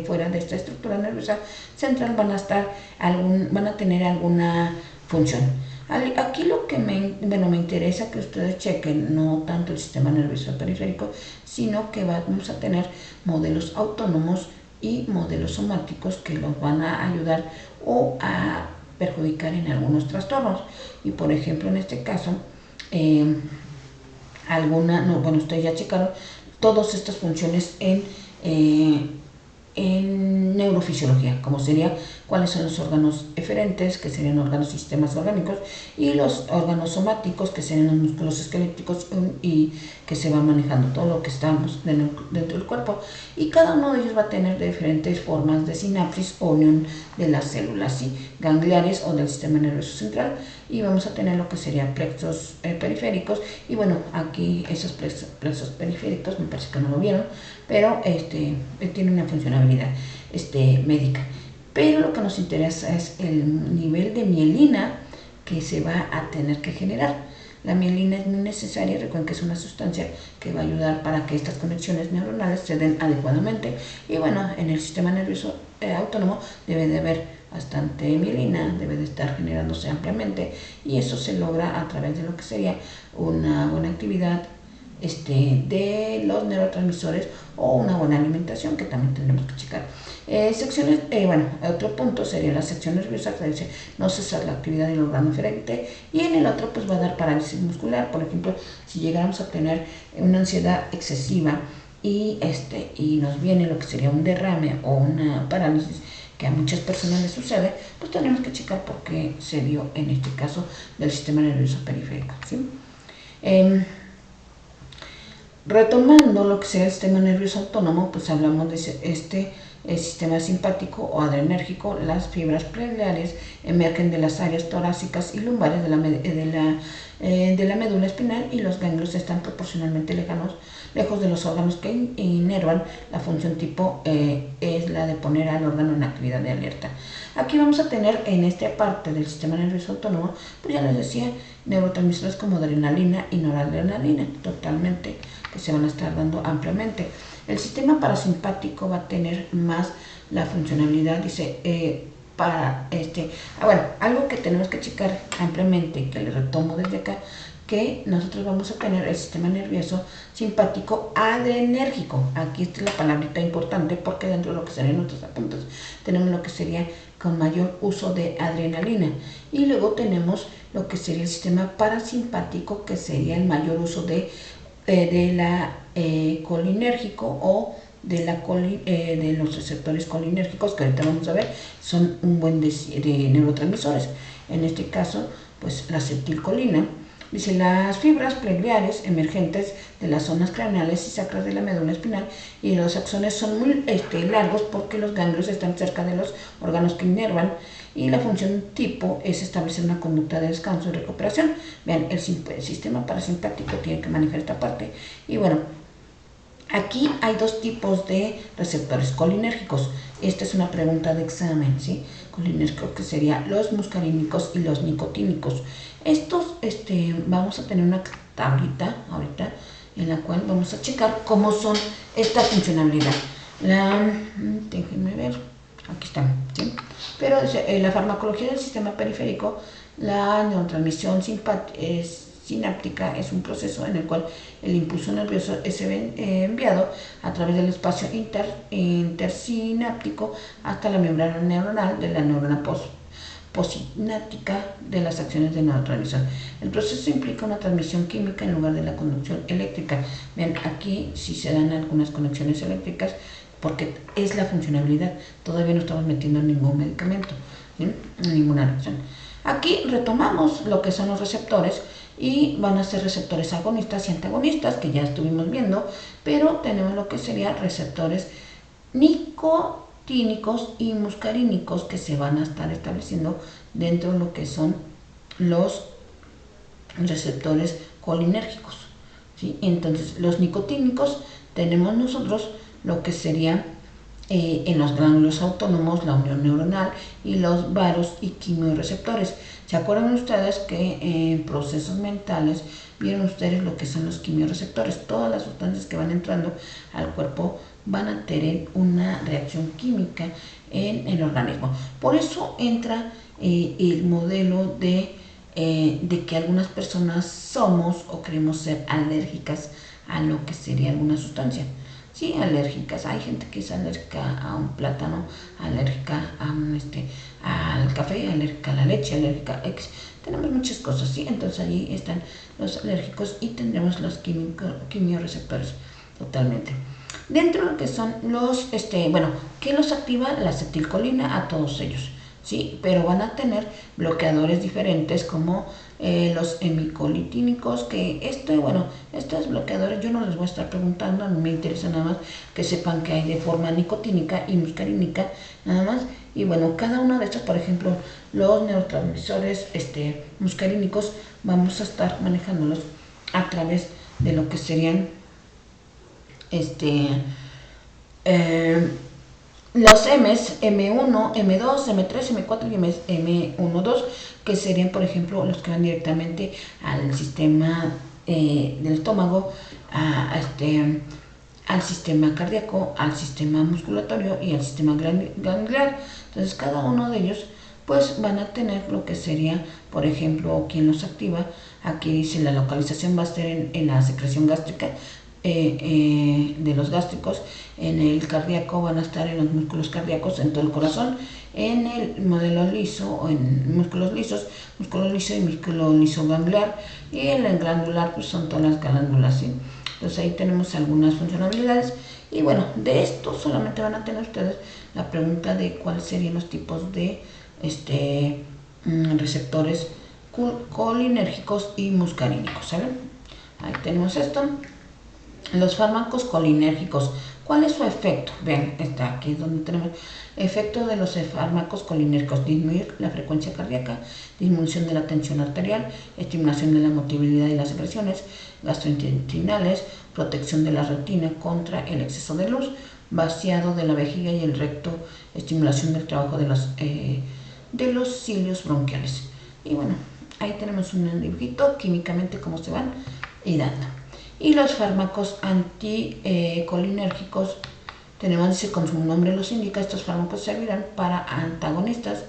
fuera de esta estructura nerviosa central van a tener alguna función. Aquí lo que me interesa que ustedes chequen, no tanto el sistema nervioso periférico, sino que vamos a tener modelos autónomos y modelos somáticos que los van a ayudar o a perjudicar en algunos trastornos. Y por ejemplo, en este caso, ustedes ya checaron todas estas funciones en neurofisiología, como sería cuáles son los órganos eferentes, que serían órganos y sistemas orgánicos, y los órganos somáticos, que serían los músculos esqueléticos y que se va manejando todo lo que estamos dentro del cuerpo. Y cada uno de ellos va a tener diferentes formas de sinapsis o unión de las células, ¿sí? Gangliares o del sistema nervioso central, y vamos a tener lo que serían plexos periféricos. Y bueno, aquí esos plexos periféricos me parece que no lo vieron, pero tiene una funcionalidad médica. Pero lo que nos interesa es el nivel de mielina que se va a tener que generar. La mielina es muy necesaria, recuerden que es una sustancia que va a ayudar para que estas conexiones neuronales se den adecuadamente. Y bueno, en el sistema nervioso autónomo debe de haber bastante mielina, debe de estar generándose ampliamente, y eso se logra a través de lo que sería una buena actividad de los neurotransmisores o una buena alimentación, que también tendremos que checar. Secciones, otro punto sería la sección nerviosa, que dice no cesar la actividad del órgano eferente, y en el otro pues va a dar parálisis muscular. Por ejemplo, si llegáramos a tener una ansiedad excesiva y nos viene lo que sería un derrame o una parálisis, que a muchas personas les sucede, pues tenemos que checar por qué se dio en este caso del sistema nervioso periférico, ¿sí? Retomando lo que sea el sistema nervioso autónomo, pues hablamos de el sistema simpático o adrenérgico. Las fibras pregliares emergen de las áreas torácicas y lumbares de la médula espinal, y los ganglios están proporcionalmente lejos de los órganos que inervan. La función tipo es la de poner al órgano en actividad de alerta. Aquí vamos a tener en esta parte del sistema nervioso autónomo, pues ya les decía, neurotransmisores como adrenalina y noradrenalina, totalmente, que se van a estar dando ampliamente. El sistema parasimpático va a tener más la funcionalidad, dice, algo que tenemos que checar ampliamente, que le retomo desde acá, que nosotros vamos a tener el sistema nervioso simpático adrenérgico. Aquí está la palabrita importante, porque dentro de lo que serían nuestros apuntes tenemos lo que sería con mayor uso de adrenalina, y luego tenemos lo que sería el sistema parasimpático, que sería el mayor uso de la colinérgico o de los receptores colinérgicos, que ahorita vamos a ver, son un buen de neurotransmisores. En este caso, pues la acetilcolina. Dice, las fibras pregliares emergentes de las zonas craneales y sacras de la médula espinal y los axones son muy largos, porque los ganglios están cerca de los órganos que inervan, y la función tipo es establecer una conducta de descanso y recuperación. Vean, el sistema parasimpático tiene que manejar esta parte. Y bueno, aquí hay dos tipos de receptores colinérgicos. Esta es una pregunta de examen, ¿sí? Colinérgicos, que serían los muscarínicos y los nicotínicos. Estos, vamos a tener una tablita ahorita en la cual vamos a checar cómo son esta funcionalidad. Déjenme ver, aquí están, ¿sí? Pero la farmacología del sistema periférico, la neurotransmisión sináptica es un proceso en el cual el impulso nervioso es enviado a través del espacio intersináptico hasta la membrana neuronal de la neurona postsináptica de las acciones de neurotransmisión. El proceso implica una transmisión química en lugar de la conducción eléctrica. Vean, aquí sí se dan algunas conexiones eléctricas, porque es la funcionalidad. Todavía no estamos metiendo ningún medicamento, ¿sí? Ninguna reacción. Aquí retomamos lo que son los receptores, y van a ser receptores agonistas y antagonistas, que ya estuvimos viendo, pero tenemos lo que serían receptores nicotínicos y muscarínicos, que se van a estar estableciendo dentro de lo que son los receptores colinérgicos, ¿sí? Entonces, los nicotínicos tenemos nosotros lo que sería en los ganglios autónomos, la unión neuronal y los varos y quimiorreceptores. ¿Se acuerdan ustedes que en procesos mentales vieron ustedes lo que son los quimiorreceptores? Todas las sustancias que van entrando al cuerpo van a tener una reacción química en el organismo. Por eso entra el modelo de que algunas personas somos o queremos ser alérgicas a lo que sería alguna sustancia. Sí, alérgicas. Hay gente que es alérgica a un plátano, alérgica al café, alérgica a la leche, alérgica a X. Tenemos muchas cosas, ¿sí? Entonces allí están los alérgicos y tendremos los quimiorreceptores totalmente. Dentro de lo que son los, ¿qué los activa? La acetilcolina a todos ellos. ¿sí? Pero van a tener bloqueadores diferentes como los hemicolitínicos, que estos bloqueadores yo no les voy a estar preguntando, a mí me interesa nada más que sepan que hay de forma nicotínica y muscarínica, nada más. Y bueno, cada uno de estos, por ejemplo, los neurotransmisores muscarínicos, vamos a estar manejándolos a través de lo que serían los M's, M1, M2, M3, M4 y M1, que serían, por ejemplo, los que van directamente al sistema del estómago, al sistema cardíaco, al sistema musculatorio y al sistema gangliar. Entonces, cada uno de ellos pues van a tener lo que sería, por ejemplo, quien los activa. Aquí dice la localización va a ser en la secreción gástrica, de los gástricos. En el cardíaco van a estar en los músculos cardíacos, en todo el corazón, en el modelo liso o en músculos lisos, músculo liso y músculo liso gangliar, y en el glandular pues son todas las glándulas, ¿sí? Entonces ahí tenemos algunas funcionalidades. Y bueno, de esto solamente van a tener ustedes la pregunta de cuáles serían los tipos de receptores colinérgicos y muscarínicos, ¿saben? Ahí tenemos esto. Los fármacos colinérgicos, ¿cuál es su efecto? Vean, está aquí donde tenemos efecto de los fármacos colinérgicos: disminuir la frecuencia cardíaca, disminución de la tensión arterial, estimulación de la motilidad y las secreciones gastrointestinales, protección de la retina contra el exceso de luz, vaciado de la vejiga y el recto, estimulación del trabajo de los cilios bronquiales. Y bueno, ahí tenemos un dibujito químicamente cómo se van y dando. Y los fármacos anticolinérgicos, tenemos, dice, como su nombre los indica, estos fármacos servirán para antagonistas,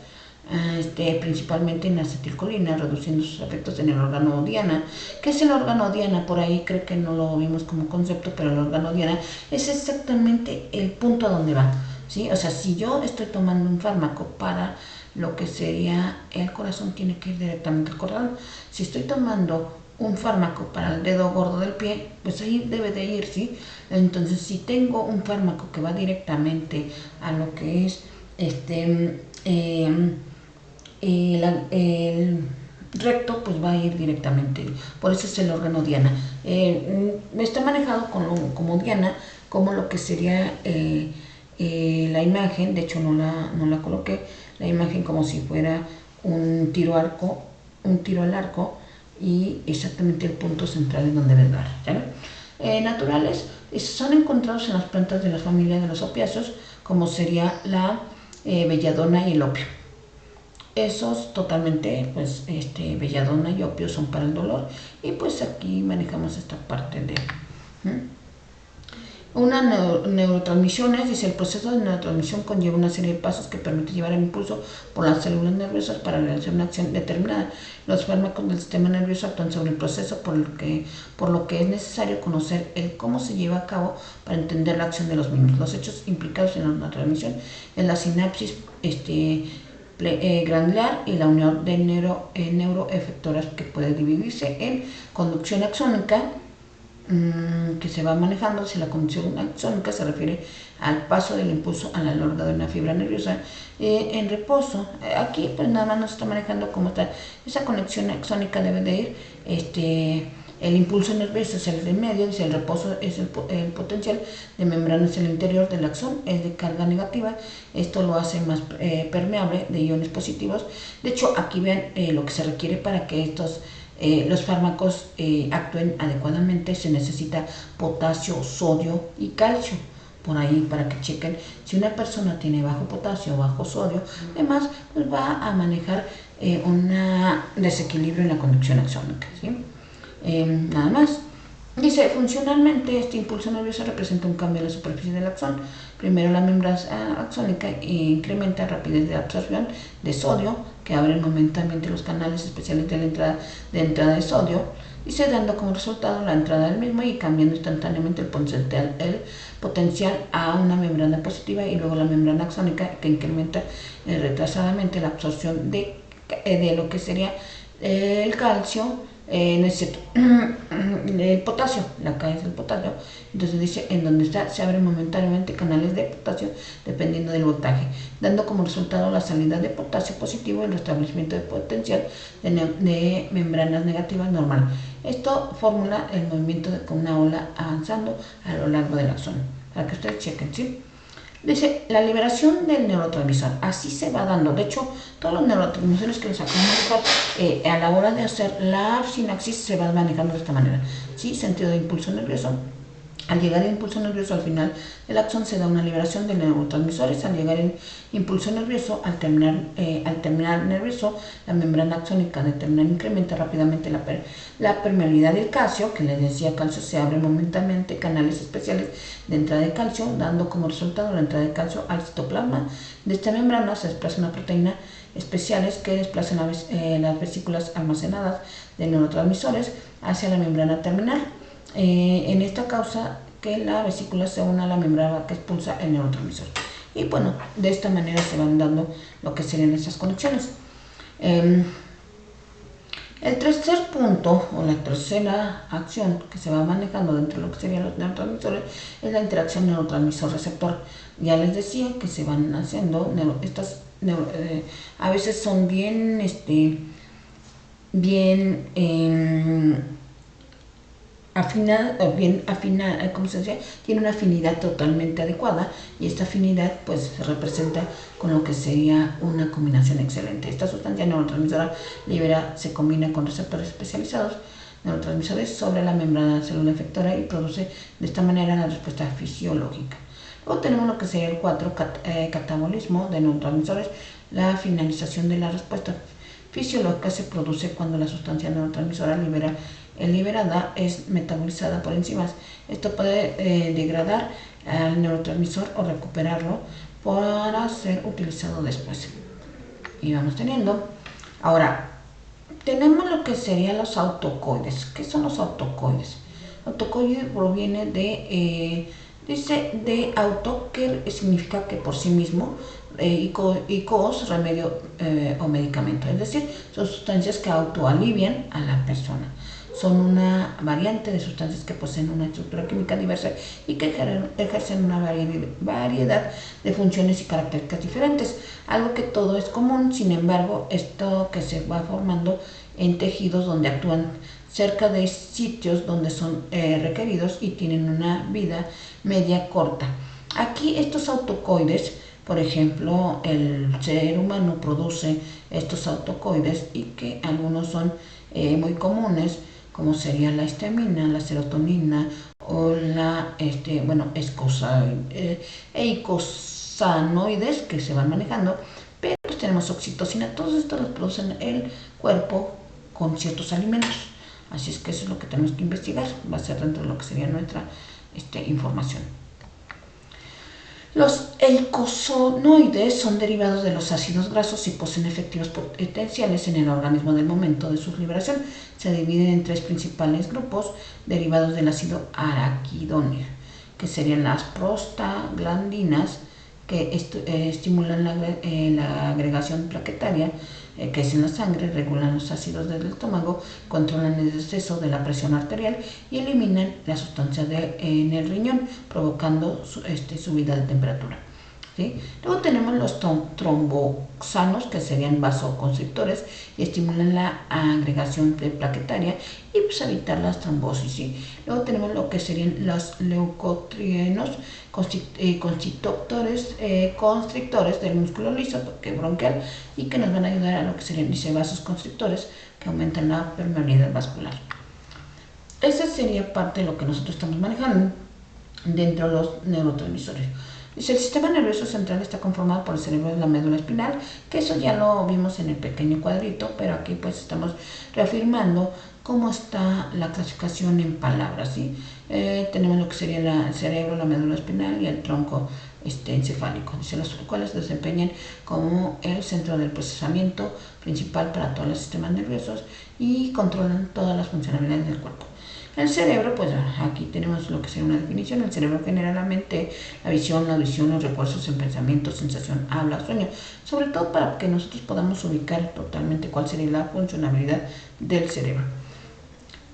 principalmente en acetilcolina, reduciendo sus efectos en el órgano diana. ¿Qué es el órgano diana? Por ahí creo que no lo vimos como concepto, pero el órgano diana es exactamente el punto a donde va, ¿sí? O sea, si yo estoy tomando un fármaco para lo que sería el corazón, tiene que ir directamente al corazón. Si estoy tomando un fármaco para el dedo gordo del pie, pues ahí debe de ir, ¿sí? Entonces, si tengo un fármaco que va directamente a lo que es el recto, pues va a ir directamente. Por eso es el órgano diana. Está manejado como diana, como lo que sería la imagen. De hecho, no la coloqué. La imagen como si fuera un tiro al arco, y exactamente el punto central en donde debe dar, ¿saben? Naturales, son encontrados en las plantas de la familia de los opiáceos, como sería la belladona y el opio. Esos totalmente, pues, belladona y opio son para el dolor, y pues aquí manejamos esta parte de... Una neurotransmisiones, dice, el proceso de neurotransmisión conlleva una serie de pasos que permite llevar el impulso por las células nerviosas para realizar una acción determinada. Los fármacos del sistema nervioso actúan sobre el proceso, por lo que es necesario conocer el cómo se lleva a cabo para entender la acción de los mismos. Los hechos implicados en la neurotransmisión es la sinapsis gangliar y la unión de neuroefectoras, que puede dividirse en conducción axónica, que se va manejando. Si la conducción axónica se refiere al paso del impulso a lo largo de una fibra nerviosa en reposo. Aquí pues nada más nos está manejando cómo está esa conexión axónica. Debe de ir el impulso nervioso es el de medio, dice, el reposo es el potencial de membranas en el interior del axón, es de carga negativa. Esto lo hace más permeable de iones positivos. De hecho, aquí vean lo que se requiere para que los fármacos actúen adecuadamente. Se necesita potasio, sodio y calcio. Por ahí, para que chequen si una persona tiene bajo potasio, bajo sodio, además pues va a manejar un desequilibrio en la conducción axónica, ¿sí? Nada más. Dice, funcionalmente este impulso nervioso representa un cambio en la superficie del axón. Primero, la membrana axónica incrementa la rapidez de absorción de sodio, que abren momentáneamente los canales especiales de entrada de sodio, y se dando como resultado la entrada del mismo y cambiando instantáneamente el potencial a una membrana positiva, y luego la membrana axónica, que incrementa retrasadamente la absorción de lo que sería el calcio no es cierto, el potasio, la K es el potasio, entonces dice en donde está se abren momentáneamente canales de potasio dependiendo del voltaje, dando como resultado la salida de potasio positivo y el restablecimiento de potencial de membranas negativas normal. Esto formula el movimiento con una ola avanzando a lo largo del axón, para que ustedes chequen, ¿sí? Dice, la liberación del neurotransmisor, así se va dando. De hecho, todos los neurotransmisores que les acabo de dejar, a la hora de hacer la sinapsis se va manejando de esta manera. ¿Sí? Sentido de impulso nervioso. Al llegar el impulso nervioso al final del axón se da una liberación de neurotransmisores. Al llegar el impulso nervioso, al terminar nervioso, la membrana axónica de terminar incrementa rápidamente la permeabilidad del calcio, que les decía calcio se abre momentáneamente canales especiales de entrada de calcio, dando como resultado la entrada de calcio al citoplasma. De esta membrana se desplaza una proteína especiales que desplazan las vesículas almacenadas de neurotransmisores hacia la membrana terminal. En esta causa que la vesícula se une a la membrana que expulsa el neurotransmisor. Y bueno, de esta manera se van dando lo que serían esas conexiones. El tercer punto o la tercera acción que se va manejando dentro de lo que serían los neurotransmisores es la interacción neurotransmisor-receptor. Ya les decía que se van haciendo a veces son bien ¿cómo se dice? Tiene una afinidad totalmente adecuada y esta afinidad pues se representa con lo que sería una combinación excelente. Esta sustancia neurotransmisora se combina con receptores especializados neurotransmisores sobre la membrana de la célula efectora y produce de esta manera la respuesta fisiológica. Luego tenemos lo que sería el 4, catabolismo de neurotransmisores. La finalización de la respuesta fisiológica se produce cuando la sustancia neurotransmisora liberada es metabolizada por enzimas. Esto puede degradar al neurotransmisor o recuperarlo para ser utilizado después. Y vamos teniendo. Ahora, tenemos lo que serían los autocoides. ¿Qué son los autocoides? Autocoide proviene de auto, que significa que por sí mismo, y coos, remedio o medicamento. Es decir, son sustancias que autoalivian a la persona. Son una variante de sustancias que poseen una estructura química diversa y que ejercen una variedad de funciones y características diferentes. Algo que todo es común, sin embargo, esto que se va formando en tejidos donde actúan cerca de sitios donde son requeridos y tienen una vida media corta. Aquí estos autocoides, por ejemplo, el ser humano produce estos autocoides y que algunos son muy comunes, como sería la histamina, la serotonina o la eicosanoides que se van manejando, pero pues tenemos oxitocina. Todos estos los producen el cuerpo con ciertos alimentos, así es que eso es lo que tenemos que investigar, va a ser dentro de lo que sería nuestra información. Los eicosanoides son derivados de los ácidos grasos y poseen efectos potenciales en el organismo del momento de su liberación. Se dividen en 3 principales grupos derivados del ácido araquidónico, que serían las prostaglandinas, que estimulan la agregación plaquetaria, que es en la sangre, regulan los ácidos del estómago, controlan el exceso de la presión arterial y eliminan la sustancia en el riñón, provocando subida de temperatura. ¿Sí? Luego tenemos los tromboxanos, que serían vasoconstrictores y estimulan la agregación plaquetaria y pues evitar las trombosis. ¿Sí? Luego tenemos lo que serían los leucotrienos, constrictores del músculo liso bronquial y que nos van a ayudar a lo que serían vasos constrictores que aumentan la permeabilidad vascular. Esa sería parte de lo que nosotros estamos manejando dentro de los neurotransmisores. Dice, el sistema nervioso central está conformado por el cerebro y la médula espinal, que eso ya lo vimos en el pequeño cuadrito, pero aquí pues estamos reafirmando cómo está la clasificación en palabras, ¿sí? Tenemos lo que sería el cerebro, la médula espinal y el tronco encefálico, dice, los cuales desempeñan como el centro del procesamiento principal para todos los sistemas nerviosos y controlan todas las funcionalidades del cuerpo. El cerebro, pues aquí tenemos lo que sería una definición. El cerebro genera la mente, la visión, la audición, los recuerdos, el pensamiento, sensación, habla, sueño. Sobre todo para que nosotros podamos ubicar totalmente cuál sería la funcionalidad del cerebro.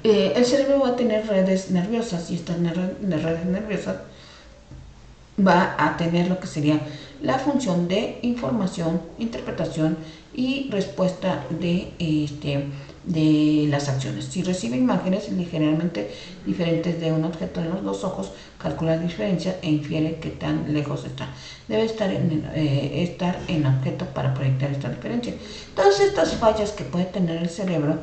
el cerebro va a tener redes nerviosas y estas redes nerviosas va a tener lo que sería la función de información, interpretación y respuesta de las acciones. Si recibe imágenes ligeramente diferentes de un objeto en los dos ojos, calcula la diferencia e infiere qué tan lejos está. Debe estar en objeto para proyectar esta diferencia. Todas estas fallas que puede tener el cerebro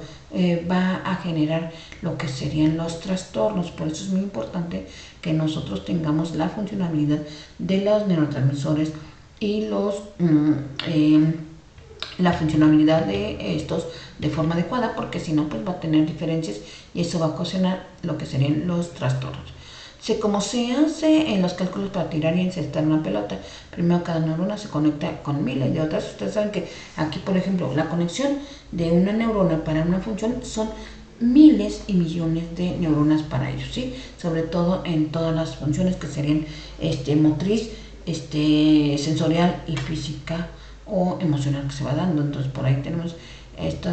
va a generar lo que serían los trastornos. Por eso es muy importante que nosotros tengamos la funcionalidad de los neurotransmisores y la funcionalidad de estos de forma adecuada, porque si no pues va a tener diferencias y eso va a ocasionar lo que serían los trastornos. Como se hace en los cálculos para tirar y encestar una pelota, primero cada neurona se conecta con miles de otras. Ustedes saben que aquí, por ejemplo, la conexión de una neurona para una función son miles y millones de neuronas para ellos, ¿sí? Sobre todo en todas las funciones que serían motriz, sensorial y física o emocional que se va dando. Entonces por ahí tenemos esto,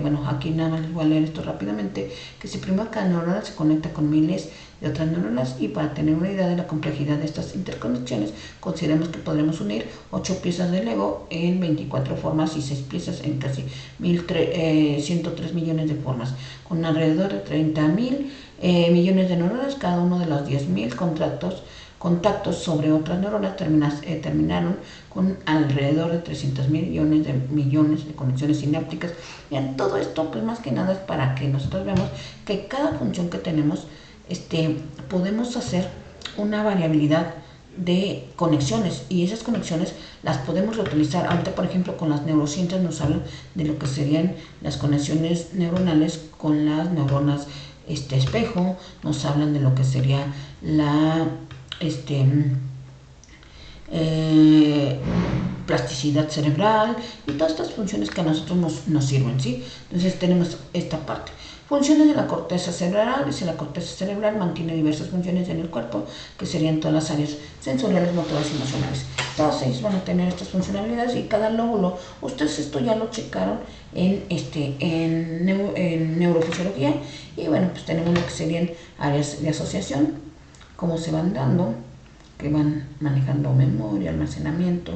bueno, aquí nada más les voy a leer esto rápidamente, que si primero cada neurona se conecta con miles de otras neuronas, y para tener una idea de la complejidad de estas interconexiones, consideremos que podremos unir 8 piezas de Lego en 24 formas y 6 piezas en casi 103 millones de formas, con alrededor de 30.000 millones de neuronas. Cada uno de los 10.000 contactos sobre otras neuronas terminaron con alrededor de 300 millones de conexiones sinápticas. Bien, todo esto pues más que nada es para que nosotros veamos que cada función que tenemos podemos hacer una variabilidad de conexiones, y esas conexiones las podemos reutilizar. Ahorita, por ejemplo, con las neurociencias nos hablan de lo que serían las conexiones neuronales con las neuronas espejo, nos hablan de lo que sería la plasticidad cerebral y todas estas funciones que a nosotros nos sirven, ¿sí? Entonces tenemos esta parte. Funciones de la corteza cerebral. Dice: la corteza cerebral mantiene diversas funciones en el cuerpo, que serían todas las áreas sensoriales, motoras y emocionales. Todos ellos van a tener estas funcionalidades, y cada lóbulo, ustedes esto ya lo checaron en neurofisiología, y bueno, pues tenemos lo que serían áreas de asociación, cómo se van dando, que van manejando memoria, almacenamiento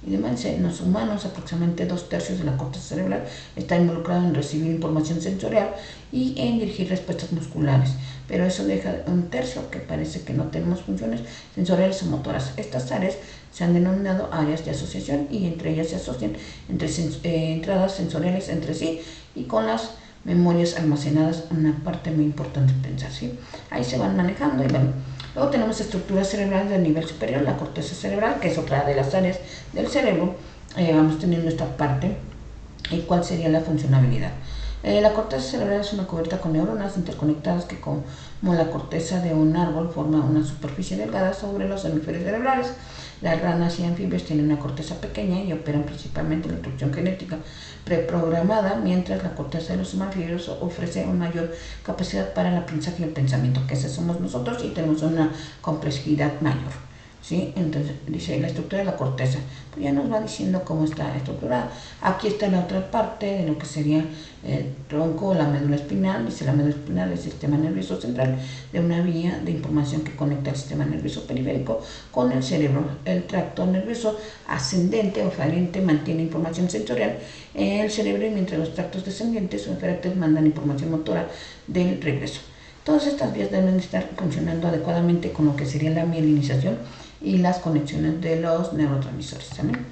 y demás. En los humanos, aproximadamente 2/3 de la corteza cerebral está involucrado en recibir información sensorial y en dirigir respuestas musculares, pero eso deja 1/3 que parece que no tenemos funciones sensoriales o motoras. Estas áreas se han denominado áreas de asociación, y entre ellas se asocian entradas sensoriales entre sí y con las memorias almacenadas. Una parte muy importante pensar, ¿sí? Ahí se van manejando. Y bueno, luego tenemos estructuras cerebrales del nivel superior, la corteza cerebral, que es otra de las áreas del cerebro. Vamos teniendo esta parte. ¿Y cuál sería la funcionalidad? La corteza cerebral es una cubierta con neuronas interconectadas que, como la corteza de un árbol, forma una superficie delgada sobre los hemisferios cerebrales. Las ranas y anfibios tienen una corteza pequeña y operan principalmente la instrucción genética preprogramada, mientras la corteza de los anfibios ofrece una mayor capacidad para el aprendizaje y el pensamiento, que ese somos nosotros, y tenemos una complejidad mayor, ¿sí? Entonces dice la estructura de la corteza, pues ya nos va diciendo cómo está estructurada. Aquí está la otra parte de lo que sería el tronco o la médula espinal. Dice: la médula espinal es el sistema nervioso central de una vía de información que conecta el sistema nervioso periférico con el cerebro. El tracto nervioso ascendente o eferente mantiene información sensorial en el cerebro, y mientras los tractos descendientes o eferentes mandan información motora del regreso. Todas estas vías deben estar funcionando adecuadamente con lo que sería la mielinización y las conexiones de los neurotransmisores también.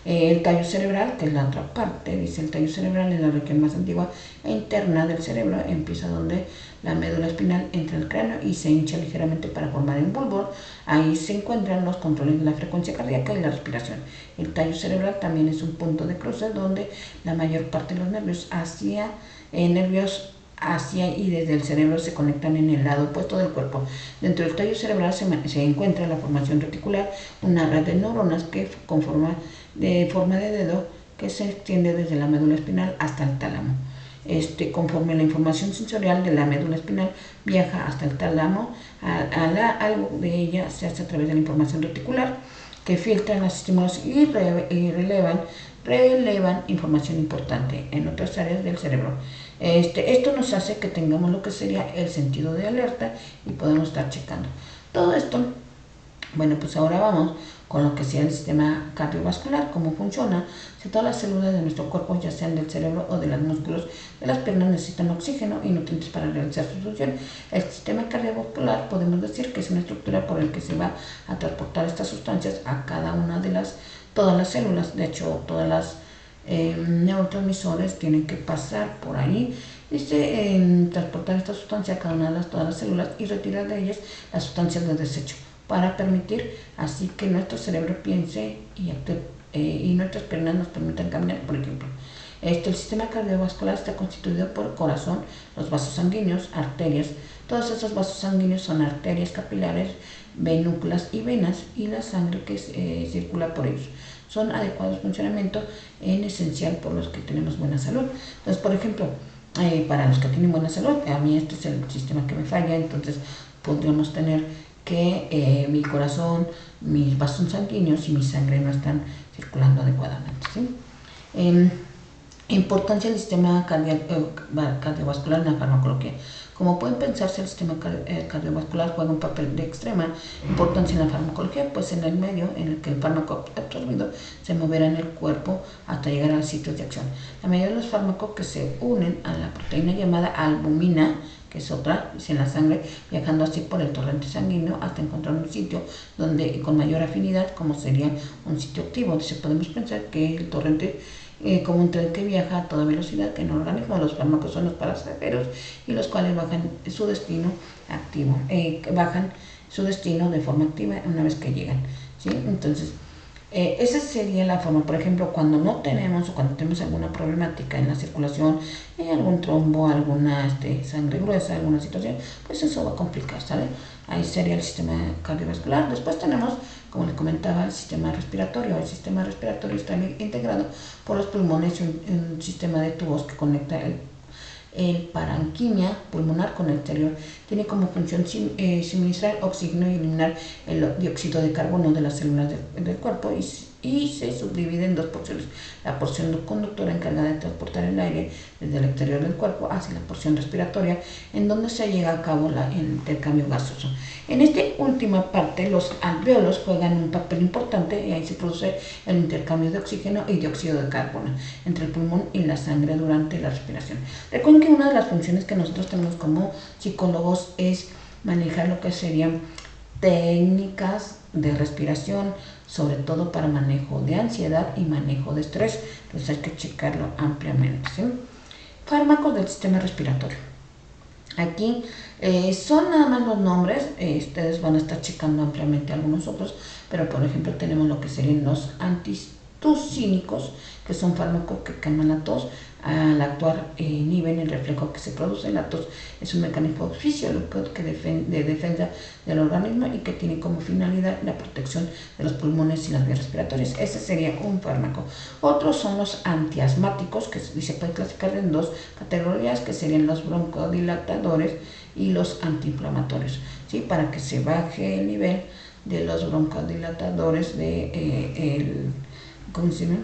El tallo cerebral, que es la otra parte, dice: el tallo cerebral es la región más antigua e interna del cerebro. Empieza donde la médula espinal entra al cráneo y se hincha ligeramente para formar el bulbo. Ahí se encuentran los controles de la frecuencia cardíaca y la respiración. El tallo cerebral también es un punto de cruce donde la mayor parte de los nervios hacia y desde el cerebro se conectan en el lado opuesto del cuerpo. Dentro del tallo cerebral se encuentra la formación reticular, una red de neuronas que forma de dedo, que se extiende desde la médula espinal hasta el tálamo. Conforme la información sensorial de la médula espinal viaja hasta el tálamo, algo de ella se hace a través de la información reticular, que filtran las estímulos y relevan información importante en otras áreas del cerebro. Esto nos hace que tengamos lo que sería el sentido de alerta y podemos estar checando. Todo esto, bueno, pues ahora vamos con lo que sea el sistema cardiovascular, cómo funciona. Si todas las células de nuestro cuerpo, ya sean del cerebro o de los músculos de las piernas, necesitan oxígeno y nutrientes para realizar su función. El sistema cardiovascular podemos decir que es una estructura por la que se va a transportar estas sustancias a cada una de todas las células. De hecho, todas las neurotransmisores tienen que pasar por ahí y transportar esta sustancia a cada una de todas las células y retirar de ellas las sustancias de desecho, para permitir así que nuestro cerebro piense y actúe, y nuestras piernas nos permitan caminar, por ejemplo. El sistema cardiovascular está constituido por corazón, los vasos sanguíneos, arterias. Todos esos vasos sanguíneos son arterias capilares, venúculas y venas, y la sangre que circula por ellos. Son adecuados funcionamiento en esencial por los que tenemos buena salud. Entonces, por ejemplo, para los que tienen buena salud, a mí este es el sistema que me falla, entonces podríamos tener que mi corazón, mis vasos sanguíneos y mi sangre no están circulando adecuadamente, ¿sí? Importancia del sistema cardiovascular en la farmacología. Como pueden pensarse, el sistema cardiovascular juega un papel de extrema importancia en la farmacología, pues en el medio en el que el fármaco absorbido se moverá en el cuerpo hasta llegar al sitio de acción. La mayoría de los fármacos que se unen a la proteína llamada albumina, que es otra, en la sangre, viajando así por el torrente sanguíneo hasta encontrar un sitio donde con mayor afinidad, como sería un sitio activo. Entonces podemos pensar que el torrente, como un tren que viaja a toda velocidad, que en el organismo los fármacos son los pasajeros y los cuales bajan su destino activo, bajan su destino de forma activa una vez que llegan, ¿sí? Entonces, esa sería la forma. Por ejemplo, cuando no tenemos o cuando tenemos alguna problemática en la circulación, algún trombo, alguna sangre gruesa, alguna situación, pues eso va a complicar, ¿sale? Ahí sería el sistema cardiovascular. Después tenemos, como les comentaba, el sistema respiratorio. El sistema respiratorio está integrado por los pulmones, un sistema de tubos que conecta el parenquimia pulmonar con el exterior. Tiene como función suministrar oxígeno y eliminar el dióxido de carbono de las células del cuerpo, y se subdivide en dos porciones: la porción conductora, encargada de transportar el aire desde el exterior del cuerpo, hacia la porción respiratoria, en donde se lleva a cabo el intercambio gaseoso. En esta última parte, los alvéolos juegan un papel importante, y ahí se produce el intercambio de oxígeno y dióxido de carbono entre el pulmón y la sangre durante la respiración. Recuerden que una de las funciones que nosotros tenemos como psicólogos es manejar lo que serían técnicas de respiración, sobre todo para manejo de ansiedad y manejo de estrés. Entonces hay que checarlo ampliamente, ¿sí? Fármacos del sistema respiratorio. Aquí son nada más los nombres, ustedes van a estar checando ampliamente algunos otros, pero por ejemplo tenemos lo que serían los antihistamínicos, que son fármacos que calman la tos. Al actuar inhiben el reflejo que se produce. La tos es un mecanismo fisiológico de defensa del organismo y que tiene como finalidad la protección de los pulmones y las vías respiratorias. Ese sería un fármaco. Otros son los antiasmáticos, que se puede clasificar en dos categorías, que serían los broncodilatadores y los antiinflamatorios, ¿sí? Para que se baje el nivel de los broncodilatadores ¿cómo se llama?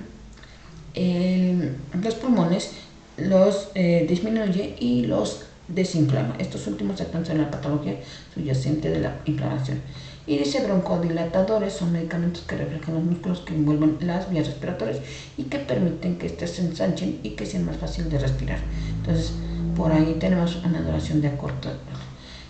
Los pulmones, los disminuye y los desinflama. Estos últimos alcanzan la patología subyacente de la inflamación. Y dice, broncodilatadores son medicamentos que reflejan los músculos que envuelven las vías respiratorias y que permiten que éstas se ensanchen y que sea más fácil de respirar. Entonces, por ahí tenemos una duración de corto.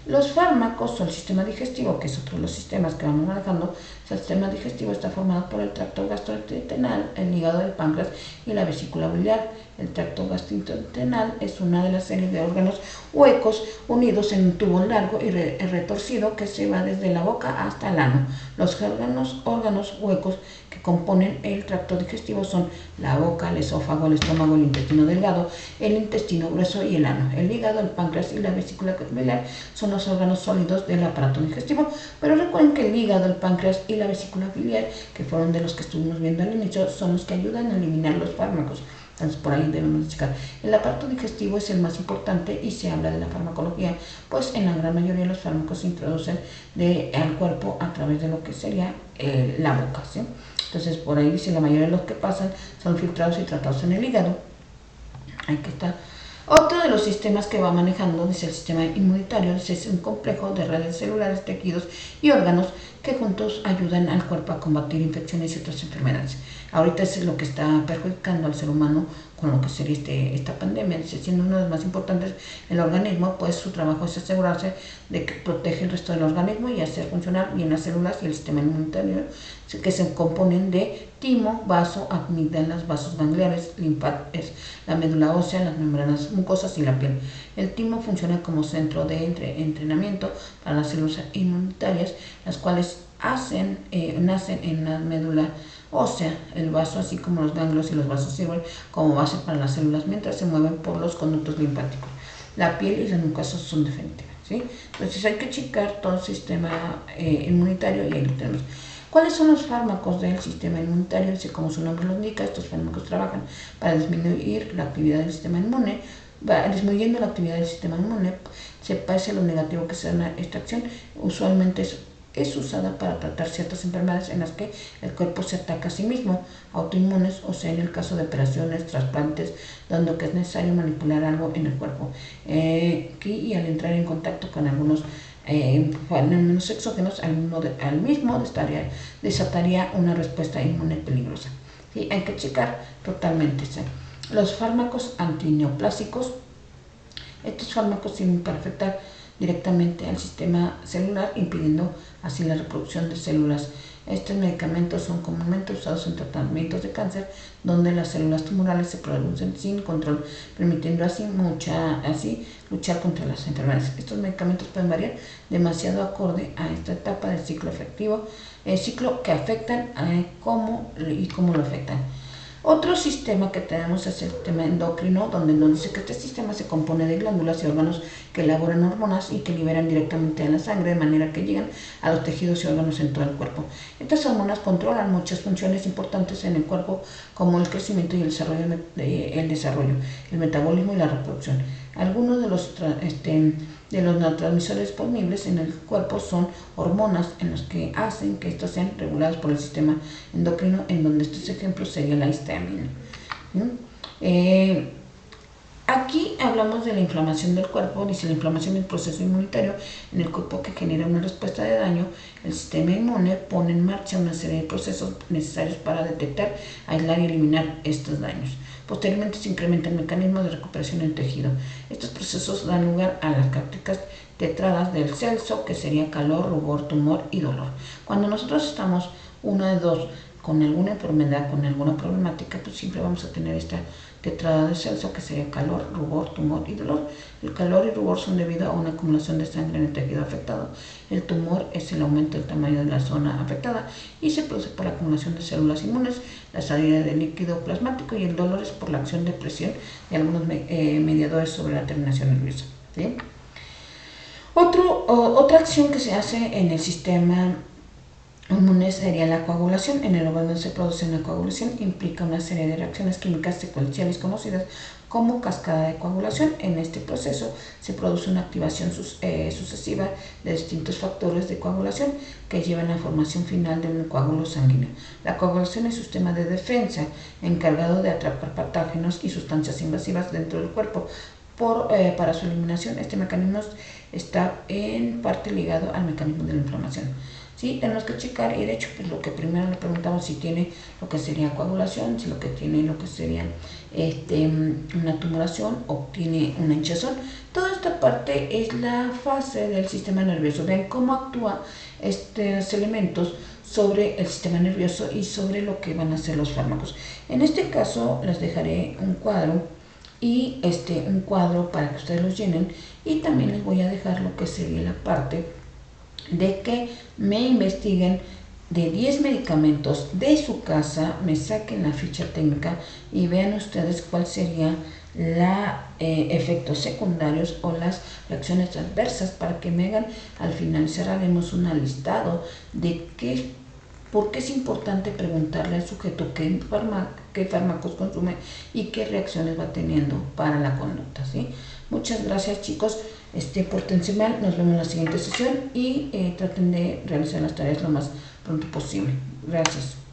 Los fármacos o el sistema digestivo, que es otro de los sistemas que vamos manejando. El sistema digestivo está formado por el tracto gastrointestinal, el hígado, el páncreas y la vesícula biliar. El tracto gastrointestinal es una de las series de órganos huecos unidos en un tubo largo y retorcido que se va desde la boca hasta el ano. Los órganos huecos que componen el tracto digestivo son la boca, el esófago, el estómago, el intestino delgado, el intestino grueso y el ano. El hígado, el páncreas y la vesícula biliar son los órganos sólidos del aparato digestivo. Pero recuerden que el hígado, el páncreas y la vesícula biliar, que fueron de los que estuvimos viendo al inicio, son los que ayudan a eliminar los fármacos. Entonces por ahí debemos checar. El aparato digestivo es el más importante y se habla de la farmacología, pues en la gran mayoría de los fármacos se introducen al cuerpo a través de lo que sería la boca, ¿sí? Entonces, por ahí dice, la mayoría de los que pasan son filtrados y tratados en el hígado. Ahí que está. Otro de los sistemas que va manejando, dice el sistema inmunitario, es un complejo de redes celulares, tejidos y órganos que juntos ayudan al cuerpo a combatir infecciones y otras enfermedades. Ahorita eso es lo que está perjudicando al ser humano con lo que sería esta pandemia. Dice, siendo uno de los más importantes el organismo, pues su trabajo es asegurarse de que protege el resto del organismo y hacer funcionar bien las células y el sistema inmunitario, que se componen de timo, vaso, amígdalas, vasos gangliares, linfáticos, la médula ósea, las membranas mucosas y la piel. El timo funciona como centro de entrenamiento para las células inmunitarias, las cuales nacen en la médula ósea. El vaso, así como los ganglios y los vasos, sirven como base para las células mientras se mueven por los conductos linfáticos. La piel y las mucosas son definitivas, ¿sí? Entonces hay que checar todo el sistema inmunitario y ahí lo tenemos. ¿Cuáles son los fármacos del sistema inmunitario? Dice, como su nombre lo indica, estos fármacos trabajan para disminuir la actividad del sistema inmune. Disminuyendo la actividad del sistema inmune, se parece a lo negativo que sea esta acción. Usualmente es usada para tratar ciertas enfermedades en las que el cuerpo se ataca a sí mismo, autoinmunes, o sea, en el caso de operaciones, trasplantes, dando que es necesario manipular algo en el cuerpo. Y al entrar en contacto con algunos fenómenos exógenos, al mismo desataría una respuesta inmune peligrosa. ¿Sí? Hay que checar totalmente. ¿Sí? Los fármacos antineoplásicos, estos fármacos sirven para afectar directamente al sistema celular, impidiendo así la reproducción de células. Estos medicamentos son comúnmente usados en tratamientos de cáncer, donde las células tumorales se producen sin control, permitiendo así luchar contra las enfermedades. Estos medicamentos pueden variar demasiado acorde a esta etapa del ciclo afectivo, el ciclo que afectan cómo lo afectan. Otro sistema que tenemos es el sistema endocrino, donde nos dice que este sistema se compone de glándulas y órganos que elaboran hormonas y que liberan directamente a la sangre, de manera que llegan a los tejidos y órganos en todo el cuerpo. Estas hormonas controlan muchas funciones importantes en el cuerpo, como el crecimiento y el desarrollo, el metabolismo y la reproducción. Algunos de los neurotransmisores disponibles en el cuerpo son hormonas, en los que hacen que estos sean regulados por el sistema endocrino, en donde estos ejemplos sería la histamina. Aquí hablamos de la inflamación del cuerpo. Dice, la inflamación es el proceso inmunitario en el cuerpo que genera una respuesta de daño. El sistema inmune pone en marcha una serie de procesos necesarios para detectar, aislar y eliminar estos daños. Posteriormente se incrementa el mecanismo de recuperación del tejido. Estos procesos dan lugar a las características tetradas del celso, que sería calor, rubor, tumor y dolor. Cuando nosotros estamos una de dos con alguna enfermedad, con alguna problemática, pues siempre vamos a tener esta tetrada de Celso, que sería calor, rubor, tumor y dolor. El calor y rubor son debido a una acumulación de sangre en el tejido afectado. El tumor es el aumento del tamaño de la zona afectada y se produce por la acumulación de células inmunes, la salida de líquido plasmático, y el dolor es por la acción de presión de algunos mediadores sobre la terminación nerviosa. ¿Sí? Otra acción que se hace en el sistema inmune sería la coagulación. En el lugar donde se produce una coagulación implica una serie de reacciones químicas secuenciales conocidas como cascada de coagulación. En este proceso se produce una activación sucesiva de distintos factores de coagulación que llevan a la formación final de un coágulo sanguíneo. La coagulación es un sistema de defensa encargado de atrapar patógenos y sustancias invasivas dentro del cuerpo. Para su eliminación, este mecanismo está en parte ligado al mecanismo de la inflamación. ¿Sí? Tenemos que checar, y de hecho pues lo que primero le preguntamos, si tiene lo que sería coagulación, si lo que tiene lo que sería una tumoración o tiene una hinchazón. Toda esta parte es la fase del sistema nervioso. Vean cómo actúa estos elementos sobre el sistema nervioso y sobre lo que van a hacer los fármacos. En este caso les dejaré un cuadro y un cuadro para que ustedes los llenen, y también les voy a dejar lo que sería la parte de que me investiguen de 10 medicamentos de su casa, me saquen la ficha técnica y vean ustedes cuál sería los efectos secundarios o las reacciones adversas, para que me hagan, al finalizar haremos un listado de por qué es importante preguntarle al sujeto qué fármacos consume y qué reacciones va teniendo para la conducta. ¿Sí? Muchas gracias, chicos. Pórtense mal, nos vemos en la siguiente sesión y traten de realizar las tareas lo más pronto posible. Gracias.